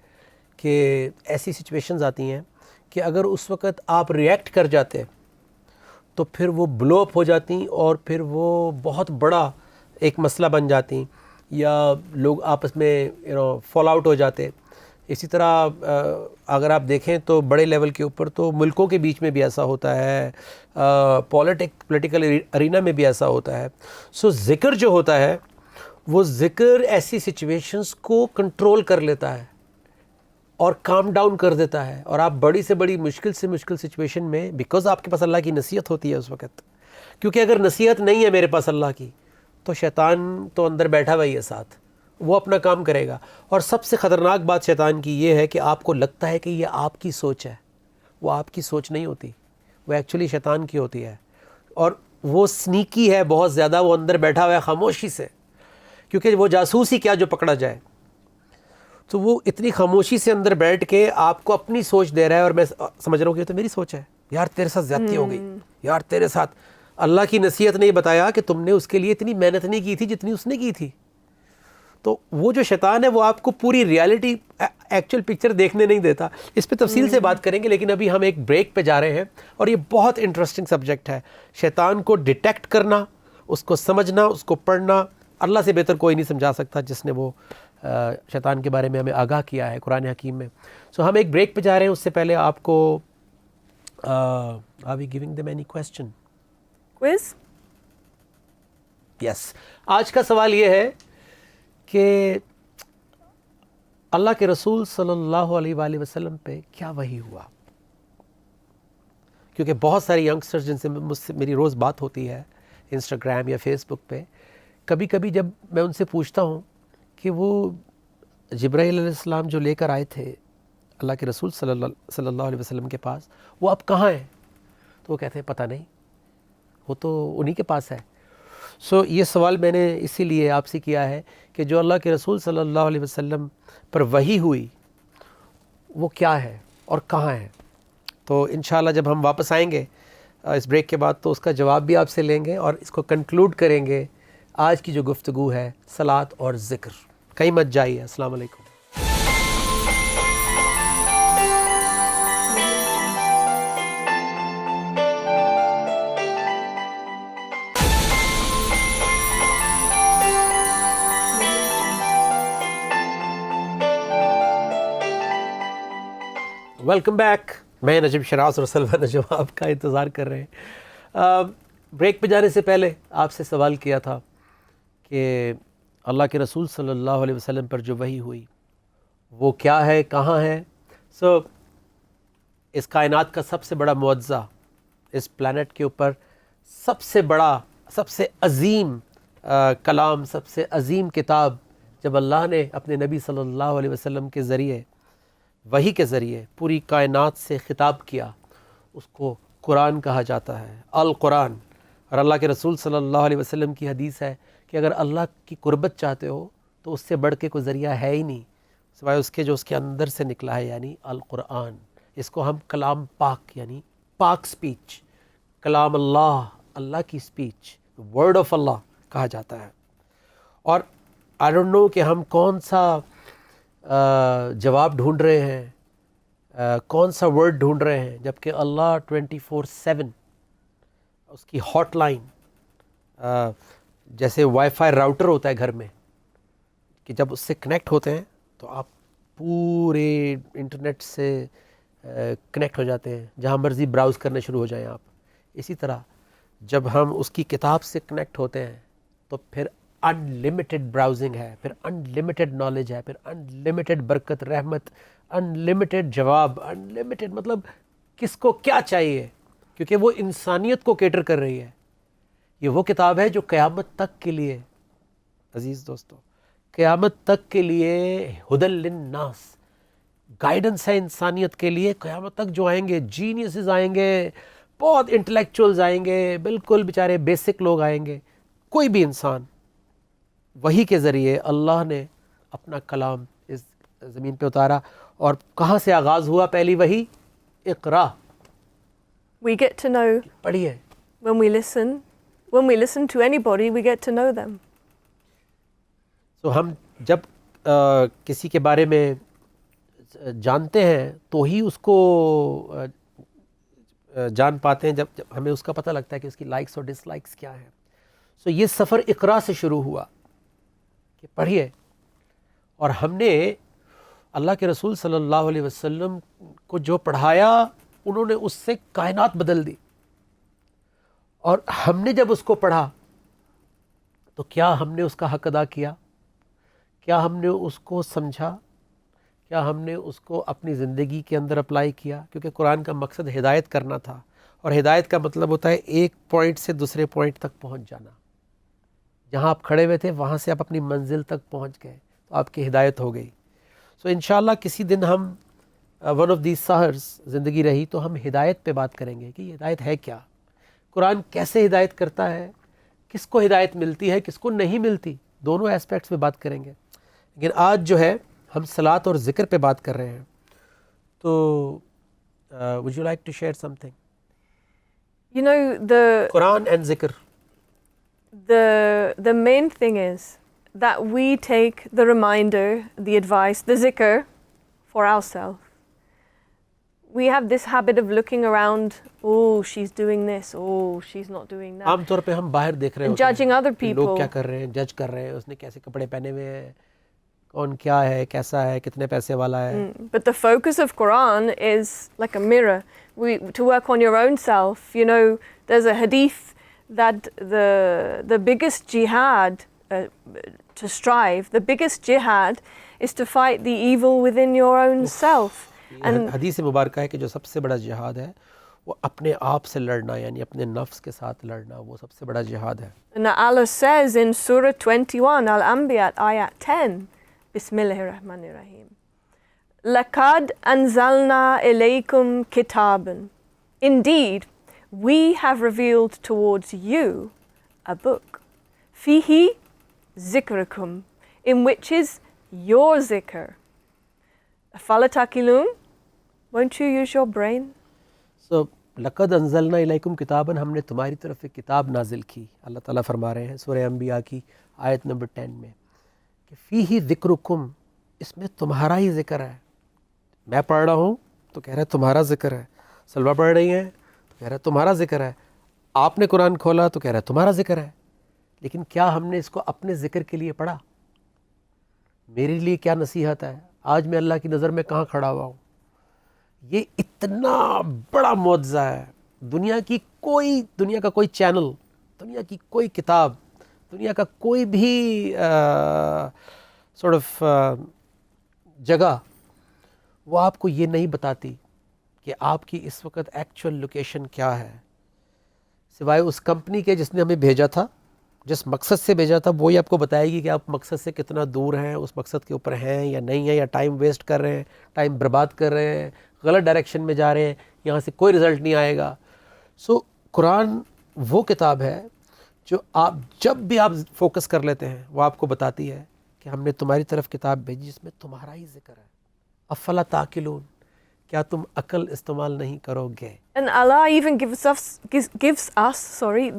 کہ ایسی سچویشنز آتی ہیں کہ اگر اس وقت آپ ریئیکٹ کر جاتے تو پھر وہ بلو اپ ہو جاتی اور پھر وہ بہت بڑا ایک مسئلہ بن جاتی یا لوگ آپس میں فال آؤٹ ہو جاتے. اسی طرح اگر آپ دیکھیں تو بڑے لیول کے اوپر تو ملکوں کے بیچ میں بھی ایسا ہوتا ہے, پولیٹیکل ارینا میں بھی ایسا ہوتا ہے. سو ذکر جو ہوتا ہے وہ ذکر ایسی سچویشنز کو کنٹرول کر لیتا ہے اور کام ڈاؤن کر دیتا ہے, اور آپ بڑی سے بڑی مشکل سے مشکل سچویشن میں, بیکاز آپ کے پاس اللہ کی نصیحت ہوتی ہے اس وقت, کیونکہ اگر نصیحت نہیں ہے میرے پاس اللہ کی تو شیطان تو اندر بیٹھا ہوا ہی ہے ساتھ, وہ اپنا کام کرے گا. اور سب سے خطرناک بات شیطان کی یہ ہے کہ آپ کو لگتا ہے کہ یہ آپ کی سوچ ہے, وہ آپ کی سوچ نہیں ہوتی, وہ ایکچولی شیطان کی ہوتی ہے. اور وہ سنیکی ہے بہت زیادہ, وہ اندر بیٹھا ہوا ہے خاموشی سے, کیونکہ وہ جاسوس ہی کیا جو پکڑا جائے. تو وہ اتنی خاموشی سے اندر بیٹھ کے آپ کو اپنی سوچ دے رہا ہے, اور میں سمجھ رہا ہوں کہ یہ تو میری سوچ ہے, یار تیرے ساتھ زیادتی ہو گئی, یار تیرے ساتھ. اللہ کی نصیحت نہیں بتایا کہ تم نے اس کے لیے اتنی محنت نہیں کی تھی جتنی اس نے کی تھی. تو وہ جو شیطان ہے وہ آپ کو پوری ریالٹی ایکچوئل پکچر دیکھنے نہیں دیتا. اس پہ تفصیل سے بات کریں گے, لیکن ابھی ہم ایک بریک پہ جا رہے ہیں, اور یہ بہت انٹرسٹنگ سبجیکٹ ہے. شیطان کو ڈیٹیکٹ کرنا, اس کو سمجھنا, اس کو پڑھنا, اللہ سے بہتر کوئی نہیں سمجھا سکتا جس نے وہ شیطان کے بارے میں ہمیں آگاہ کیا ہے قرآن حکیم میں. سو ہم ایک بریک پہ جا رہے ہیں, اس سے پہلے آپ کو are we giving them any question? Quiz? Yes. آج کا سوال یہ ہے کہ اللہ کے رسول صلی اللہ علیہ وآلہ وسلم پہ کیا وحی ہوا؟ کیونکہ بہت سارے ینگسٹرز جن سے مجھ سے میری روز بات ہوتی ہے انسٹاگرام یا فیس بک پہ, کبھی کبھی جب میں ان سے پوچھتا ہوں کہ وہ جبرائیل علیہ السلام جو لے کر آئے تھے اللہ کے رسول صلی اللہ علیہ وسلم کے پاس, وہ اب کہاں ہیں؟ تو وہ کہتے ہیں پتہ نہیں, وہ تو انہی کے پاس ہے. سو یہ سوال میں نے اسی لیے آپ سے کیا ہے کہ جو اللہ کے رسول صلی اللہ علیہ وسلم پر وحی ہوئی وہ کیا ہے اور کہاں ہے. تو انشاءاللہ جب ہم واپس آئیں گے اس بریک کے بعد تو اس کا جواب بھی آپ سے لیں گے, اور اس کو کنکلوڈ کریں گے آج کی جو گفتگو ہے صلاۃ اور ذکر. کہیں مت جائیے. السلام علیکم. Welcome back. میں نجم شراز اور سلوہ نجم آپ کا انتظار کر رہے ہیں. بریک پہ جانے سے پہلے آپ سے سوال کیا تھا کہ اللہ کے رسول صلی اللہ علیہ وسلم پر جو وحی ہوئی وہ کیا ہے, کہاں ہے. سو اس کائنات کا سب سے بڑا معجزہ, اس پلانٹ کے اوپر سب سے بڑا, سب سے عظیم کلام, سب سے عظیم کتاب جب اللہ نے اپنے نبی صلی اللہ علیہ وسلم کے ذریعے, وحی کے ذریعے پوری کائنات سے خطاب کیا, اس کو قرآن کہا جاتا ہے, القرآن. اور اللہ کے رسول صلی اللہ علیہ وسلم کی حدیث ہے کہ اگر اللہ کی قربت چاہتے ہو تو اس سے بڑھ کے کوئی ذریعہ ہے ہی نہیں سوائے اس کے جو اس کے اندر سے نکلا ہے, یعنی القرآن. اس کو ہم کلام پاک یعنی پاک سپیچ, کلام اللہ, اللہ کی سپیچ, ورڈ آف اللہ کہا جاتا ہے. اور آئی ڈونٹ نو کہ ہم کون سا جواب ڈھونڈ رہے ہیں, کون سا ورڈ ڈھونڈ رہے ہیں, جبکہ اللہ 24/7 اس کی ہاٹ لائن, جیسے وائی فائی راؤٹر ہوتا ہے گھر میں کہ جب اس سے کنیکٹ ہوتے ہیں تو آپ پورے انٹرنیٹ سے کنیکٹ ہو جاتے ہیں, جہاں مرضی براؤز کرنے شروع ہو جائیں آپ. اسی طرح جب ہم اس کی کتاب سے کنیکٹ ہوتے ہیں تو پھر ان لمیٹڈ براؤزنگ ہے, پھر ان لمیٹڈ نالج ہے, پھر ان لمیٹڈ برکت, رحمت, ان لمیٹڈ جواب, ان لمیٹڈ, مطلب کس کو کیا چاہیے, کیونکہ وہ انسانیت کو کیٹر کر رہی ہے. یہ وہ کتاب ہے جو قیامت تک کے لیے, عزیز دوستو, قیامت تک کے لیے ہدی للناس, گائیڈنس ہے انسانیت کے لیے. قیامت تک جو آئیں گے, جینیسز آئیں گے, بہت انٹلیکچوئلز آئیں گے, بالکل بیچارے بیسک لوگ آئیں گے, کوئی بھی انسان, وحی کے ذریعے اللہ نے اپنا کلام اس زمین پہ اتارا. اور کہاں سے آغاز ہوا پہلی وحی؟ اقرا. We get to know پڑھیے. when we listen to anybody, we get to know them. تو ہم جب کسی کے بارے میں جانتے ہیں تو ہی اس کو جان پاتے ہیں, جب ہمیں اس کا پتہ لگتا ہے کہ اس کی لائکس اور ڈس لائکس کیا ہیں. سو یہ سفر اقرا سے شروع ہوا کہ پڑھیے، اور ہم نے اللہ کے رسول صلی اللہ علیہ وسلم کو جو پڑھایا انہوں نے اس سے کائنات بدل دی، اور ہم نے جب اس کو پڑھا تو کیا ہم نے اس کا حق ادا کیا؟ کیا ہم نے اس کو سمجھا؟ کیا ہم نے اس کو اپنی زندگی کے اندر اپلائی کیا؟ کیونکہ قرآن کا مقصد ہدایت کرنا تھا، اور ہدایت کا مطلب ہوتا ہے ایک پوائنٹ سے دوسرے پوائنٹ تک پہنچ جانا۔ جہاں آپ کھڑے ہوئے تھے وہاں سے آپ اپنی منزل تک پہنچ گئے تو آپ کی ہدایت ہو گئی۔ سو انشاءاللہ کسی دن ہم ون آف دیز سحرز زندگی رہی تو ہم ہدایت پہ بات کریں گے کہ یہ ہدایت ہے کیا، قرآن کیسے ہدایت کرتا ہے، کس کو ہدایت ملتی ہے، کس کو نہیں ملتی، دونوں ایسپیکٹس پہ بات کریں گے۔ لیکن آج جو ہے ہم صلاۃ اور ذکر پہ بات کر رہے ہیں، تو would you like to share something؟ You know, Quran and ذکر۔ the main thing is that we take the reminder, the advice, the zikr for ourselves. We have this habit of looking around, oh, she's doing this, oh, she's not doing that. عام طور پہ ہم باہر دیکھ رہے And ہوتے ہیں judging other کہ لوگ people. کیا کر رہے ہیں، جج کر رہے ہیں، اس نے کیسے کپڑے پہنے ہوئے ہیں، کون کیا ہے، کیسا ہے، کتنے پیسے والا ہے۔ But the focus of Quran is like a mirror. To work on your own self, you know, there's a hadith that the biggest jihad, to strive, the biggest jihad is to fight the evil within your own self. حدیث مبارکہ ہے کہ جو سب سے بڑا جہاد ہے وہ اپنے آپ سے لڑنا، یعنی اپنے نفس کے ساتھ لڑنا، وہ سب سے بڑا جہاد ہے۔ And Allah says in Surah 21, Al-Anbiya, ayat 10, Bismillahirrahmanirrahim, لَقَدْ أَنزَلْنَا إِلَيْكُمْ كِتَابًا. Indeed, we have revealed towards you a book, فِيهِ ذِكْرُكُمْ, in which is your zikr. أَفَلَا تَعْقِلُونَ? Won't you use your brain? So لقد انزلنا الیکم کتاباً، ہم نے تمہاری طرف ایک کتاب نازل کی، اللہ تعالیٰ فرما رہے ہیں سورہ انبیاء کی آیت نمبر 10 میں کہ فیہ ذکرکم، اس میں تمہارا ہی ذکر ہے۔ میں پڑھ رہا ہوں تو کہہ رہا ہے تمہارا ذکر ہے، سلوہ پڑھ رہی ہیں تو کہہ رہا ہے تمہارا ذکر ہے، آپ نے قرآن کھولا تو کہہ رہا ہے تمہارا ذکر ہے۔ لیکن کیا ہم نے اس کو اپنے ذکر کے لیے پڑھا؟ میرے لیے کیا نصیحت ہے؟ آج میں اللہ کی نظر میں کہاں کھڑا ہوا ہوں؟ یہ اتنا بڑا معجزہ ہے، دنیا کا کوئی چینل، دنیا کی کوئی کتاب، دنیا کا کوئی بھی sort of جگہ وہ آپ کو یہ نہیں بتاتی کہ آپ کی اس وقت ایکچوئل لوکیشن کیا ہے، سوائے اس کمپنی کے جس نے ہمیں بھیجا تھا، جس مقصد سے بھیجا تھا وہی آپ کو بتائے گی کہ آپ مقصد سے کتنا دور ہیں، اس مقصد کے اوپر ہیں یا نہیں ہیں، یا ٹائم ویسٹ کر رہے ہیں، ٹائم برباد کر رہے ہیں، غلط ڈائریکشن میں جا رہے ہیں، یہاں سے کوئی رزلٹ نہیں آئے گا۔ سو قرآن وہ کتاب ہے جو آپ جب بھی آپ فوکس کر لیتے ہیں وہ آپ کو بتاتی ہے کہ ہم نے تمہاری طرف کتاب بھیجی جس میں تمہارا ہی ذکر ہے۔ افلا تعقلون، کیا تم عقل استعمال نہیں کرو گے؟ And Allah even gives us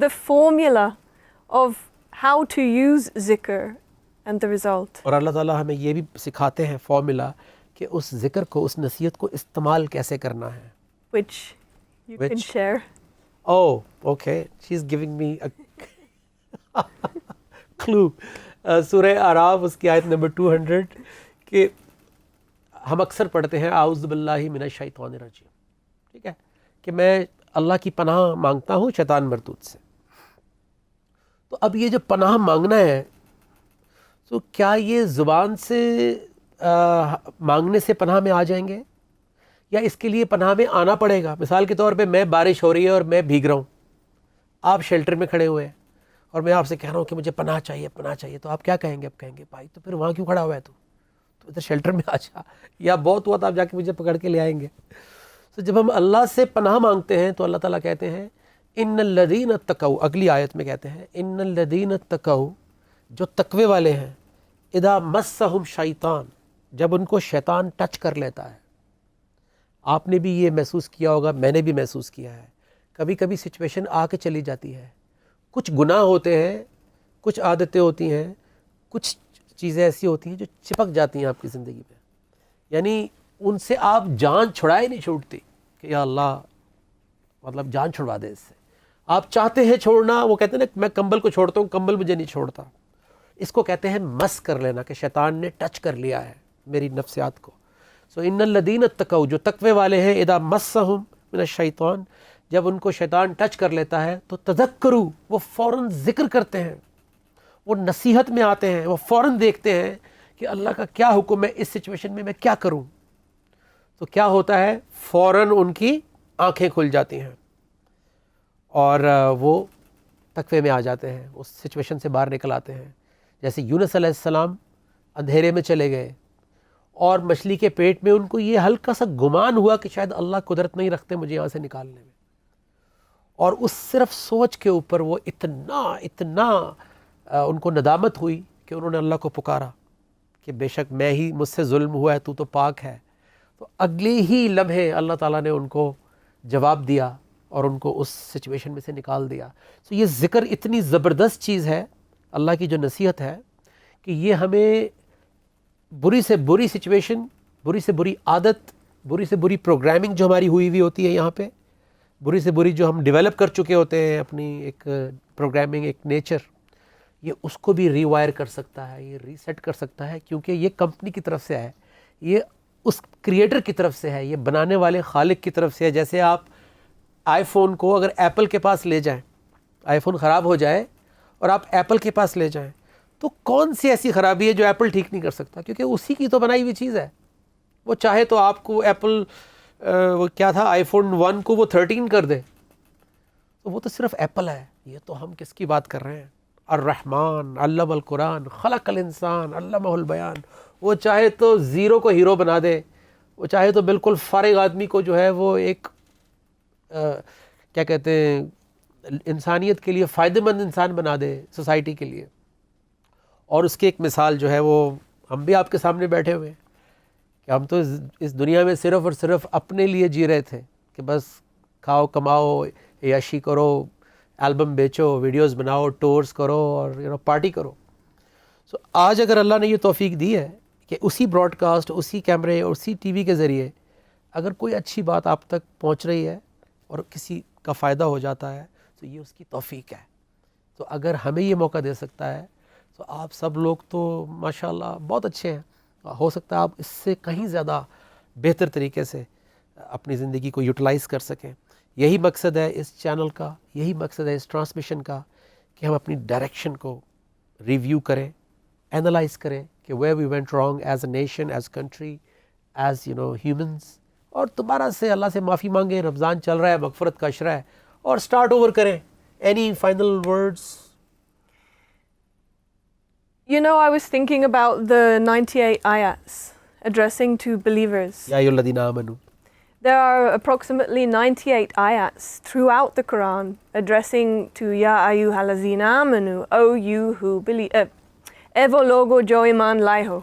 the formula of how to use zikr and the result. اور اللہ تعالیٰ ہمیں یہ بھی سکھاتے ہیں فارمولا کہ اس ذکر کو، اس نصیحت کو استعمال کیسے کرنا ہے۔ Which you can share. Oh, okay. She's giving me a clue. سورہ اعراف اس کی آیت نمبر 200 کہ ہم اکثر پڑھتے ہیں اعوذ باللہ من الشیطان الرجیم، ٹھیک ہے، کہ میں اللہ کی پناہ مانگتا ہوں شیطان مردود سے۔ تو اب یہ جو پناہ مانگنا ہے، تو کیا یہ زبان سے مانگنے سے پناہ میں آ جائیں گے، یا اس کے لیے پناہ میں آنا پڑے گا؟ مثال کے طور پہ میں بارش ہو رہی ہے اور میں بھیگ رہا ہوں، آپ شیلٹر میں کھڑے ہوئے ہیں اور میں آپ سے کہہ رہا ہوں کہ مجھے پناہ چاہیے، پناہ چاہیے، تو آپ کیا کہیں گے؟ آپ کہیں گے بھائی تو پھر وہاں کیوں کھڑا ہوا ہے تو ادھر شیلٹر میں آ جا، یا بہت ہوا تو آپ جا کے مجھے پکڑ کے لے آئیں گے۔ تو جب ہم اللہ سے پناہ مانگتے ہیں تو اللہ تعالیٰ کہتے ہیں ان الذین اتقوا، اگلی آیت میں کہتے ہیں ان الذین اتقوا، جو تقوی والے ہیں، اذا مسہم شیطان، جب ان کو شیطان ٹچ کر لیتا ہے۔ آپ نے بھی یہ محسوس کیا ہوگا، میں نے بھی محسوس کیا ہے، کبھی کبھی سچویشن آ کے چلی جاتی ہے، کچھ گناہ ہوتے ہیں، کچھ عادتیں ہوتی ہیں، کچھ چیزیں ایسی ہوتی ہیں جو چپک جاتی ہیں آپ کی زندگی میں، یعنی ان سے آپ جان چھڑائے نہیں چھوٹتی کہ یا اللہ مطلب جان چھڑوا دے اس سے، آپ چاہتے ہیں چھوڑنا، وہ کہتے ہیں نا میں کمبل کو چھوڑتا ہوں، کمبل مجھے نہیں چھوڑتا. اس کو کہتے ہیں مس کر لینا، کہ شیطان نے ٹچ کر لیا ہے میری نفسیات کو. سو ان الذین اتقوا، جو تقوی والے ہیں، اذا مسہم من الشیطان، جب ان کو شیطان ٹچ کر لیتا ہے تو تذکروا، وہ فوراً ذکر کرتے ہیں، وہ نصیحت میں آتے ہیں، وہ فوراً دیکھتے ہیں کہ اللہ کا کیا حکم ہے اس سچویشن میں کیا کروں. تو کیا ہوتا ہے، فوراً ان کی آنکھیں کھل جاتی ہیں اور وہ تقوی میں آ جاتے ہیں، اس سچویشن سے باہر نکل آتے ہیں. جیسے یونس علیہ السلام اندھیرے میں چلے گئے اور مچھلی کے پیٹ میں ان کو یہ ہلکا سا گمان ہوا کہ شاید اللہ قدرت نہیں رکھتے مجھے یہاں سے نکالنے میں، اور اس صرف سوچ کے اوپر وہ اتنا ان کو ندامت ہوئی کہ انہوں نے اللہ کو پکارا کہ بے شک میں ہی، مجھ سے ظلم ہوا ہے، تو پاک ہے. تو اگلے ہی لمحے اللہ تعالیٰ نے ان کو جواب دیا اور ان کو اس سچویشن میں سے نکال دیا. تو یہ ذکر اتنی زبردست چیز ہے، اللہ کی جو نصیحت ہے، کہ یہ ہمیں بری سے بری سچویشن، بری سے بری عادت، بری سے بری پروگرامنگ جو ہماری ہوئی ہوتی ہے یہاں پہ، بری سے بری جو ہم ڈیولپ کر چکے ہوتے ہیں اپنی ایک پروگرامنگ، ایک نیچر، یہ اس کو بھی ریوائر کر سکتا ہے، یہ ریسیٹ کر سکتا ہے، کیونکہ یہ کمپنی کی طرف سے ہے، یہ اس کریٹر کی طرف سے ہے، یہ بنانے والے خالق کی طرف سے ہے. جیسے آپ آئی فون کو اگر ایپل کے پاس لے جائیں، آئی فون خراب ہو جائے اور آپ ایپل کے پاس لے جائیں، تو کون سی ایسی خرابی ہے جو ایپل ٹھیک نہیں کر سکتا، کیونکہ اسی کی تو بنائی ہوئی چیز ہے. وہ چاہے تو آپ کو ایپل وہ کیا تھا، آئی فون 1 کو وہ 13 کر دے، تو وہ تو صرف ایپل ہے. یہ تو ہم کس کی بات کر رہے ہیں، الرحمن علم القرآن خلق الانسان علمہ البیان. وہ چاہے تو زیرو کو ہیرو بنا دے، وہ چاہے تو بالکل فارغ آدمی کو جو ہے وہ ایک کیا کہتے ہیں، انسانیت کے لیے فائدہ مند انسان بنا دے، سوسائٹی کے لیے. اور اس کی ایک مثال جو ہے وہ ہم بھی آپ کے سامنے بیٹھے ہوئے ہیں، کہ ہم تو اس دنیا میں صرف اور صرف اپنے لیے جی رہے تھے، کہ بس کھاؤ کماؤ، عیاشی کرو، البم بیچو، ویڈیوز بناؤ، ٹورز کرو اور پارٹی کرو. سو آج اگر اللہ نے یہ توفیق دی ہے کہ اسی براڈ کاسٹ، اسی کیمرے، اسی ٹی وی کے ذریعے اگر کوئی اچھی بات آپ تک پہنچ رہی ہے اور کسی کا فائدہ ہو جاتا ہے، تو یہ اس کی توفیق ہے. تو اگر ہمیں یہ موقع دے سکتا ہے تو آپ سب لوگ تو ماشاءاللہ بہت اچھے ہیں. ہو سکتا ہے آپ اس سے کہیں زیادہ بہتر طریقے سے اپنی زندگی کو یوٹیلائز کر سکیں. یہی مقصد ہے اس چینل کا، یہی مقصد ہے اس ٹرانسمیشن کا، کہ ہم اپنی ڈائریکشن کو ریویو کریں، اینالائز کریں کہ where we went wrong as a nation, as country, as humans، اور دوبارہ سے اللہ سے معافی مانگیں. رمضان چل رہا ہے، مغفرت کا عشرہ ہے، اور سٹارٹ اوور کریں. Any final words? I was thinking about the 98 ayats addressing to believers. Ya ayyuhalladhina amanu. There are approximately 98 ayats throughout the Quran addressing to Ya ayyuhalladhina amanu, O you who believe, evo logo jo iman laye ho.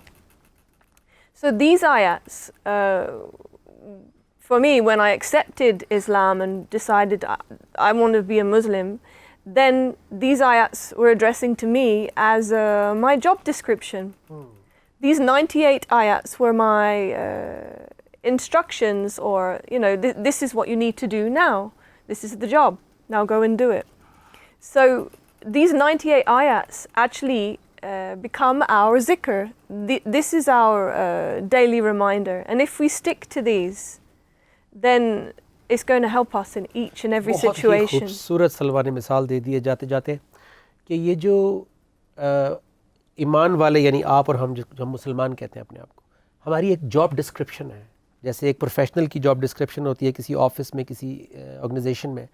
So these ayats, for me, when I accepted Islam and decided I want to be a Muslim, then these ayats were addressing to me as my job description. These 98 ayats were my instructions, or this is what you need to do now. This is the job. Now go and do it. So these 98 ayats actually become our zikr. This is our daily reminder. And if we stick to these, then it's going to help us in each and every situation. بہت ہی خوبصورت سلوا نے مثال دے دی ہے جاتے جاتے، کہ یہ جو ایمان والے، یعنی آپ اور ہم، جو ہم مسلمان کہتے ہیں اپنے آپ کو، ہماری ایک جاب ڈسکرپشن ہے. جیسے ایک پروفیشنل کی جاب ڈسکرپشن ہوتی ہے کسی آفس میں، کسی آرگنائزیشن میں،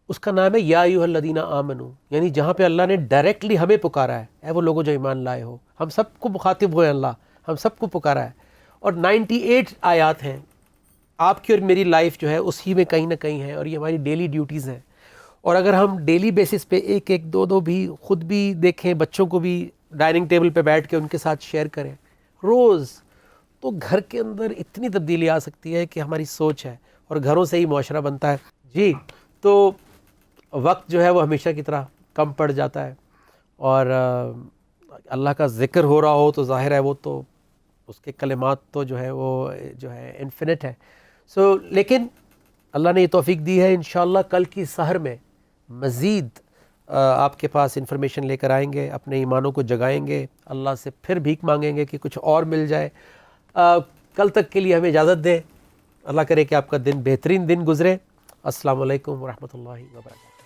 اس کا نام ہے یا ایھا الذین آمنو، یعنی جہاں پہ اللہ نے ڈائریکٹلی ہمیں پکارا ہے، اے وہ لوگوں جو ایمان لائے ہو. ہم سب کو مخاطب ہوئے اللہ، ہم سب کو پکارا ہے. اور 98 آیات ہیں. آپ کی اور میری لائف جو ہے اسی میں کہیں نہ کہیں ہے، اور یہ ہماری ڈیلی ڈیوٹیز ہیں. اور اگر ہم ڈیلی بیسس پہ ایک ایک دو بھی خود بھی دیکھیں، بچوں کو بھی ڈائننگ ٹیبل پہ بیٹھ کے ان کے ساتھ شیئر کریں روز، تو گھر کے اندر اتنی تبدیلی آ سکتی ہے کہ ہماری سوچ ہے، اور گھروں سے ہی معاشرہ بنتا ہے. جی، تو وقت جو ہے وہ ہمیشہ کی طرح کم پڑ جاتا ہے، اور اللہ کا ذکر ہو رہا ہو تو ظاہر ہے وہ تو اس کے کلمات تو جو ہے وہ جو ہے انفینٹ ہے. لیکن اللہ نے یہ توفیق دی ہے، انشاءاللہ کل کی سحر میں مزید آپ کے پاس انفارمیشن لے کر آئیں گے، اپنے ایمانوں کو جگائیں گے، اللہ سے پھر بھیک مانگیں گے کہ کچھ اور مل جائے۔ کل تک کے لیے ہمیں اجازت دیں، اللہ کرے کہ آپ کا دن بہترین دن گزرے۔ السلام علیکم ورحمۃ اللہ وبرکاتہ۔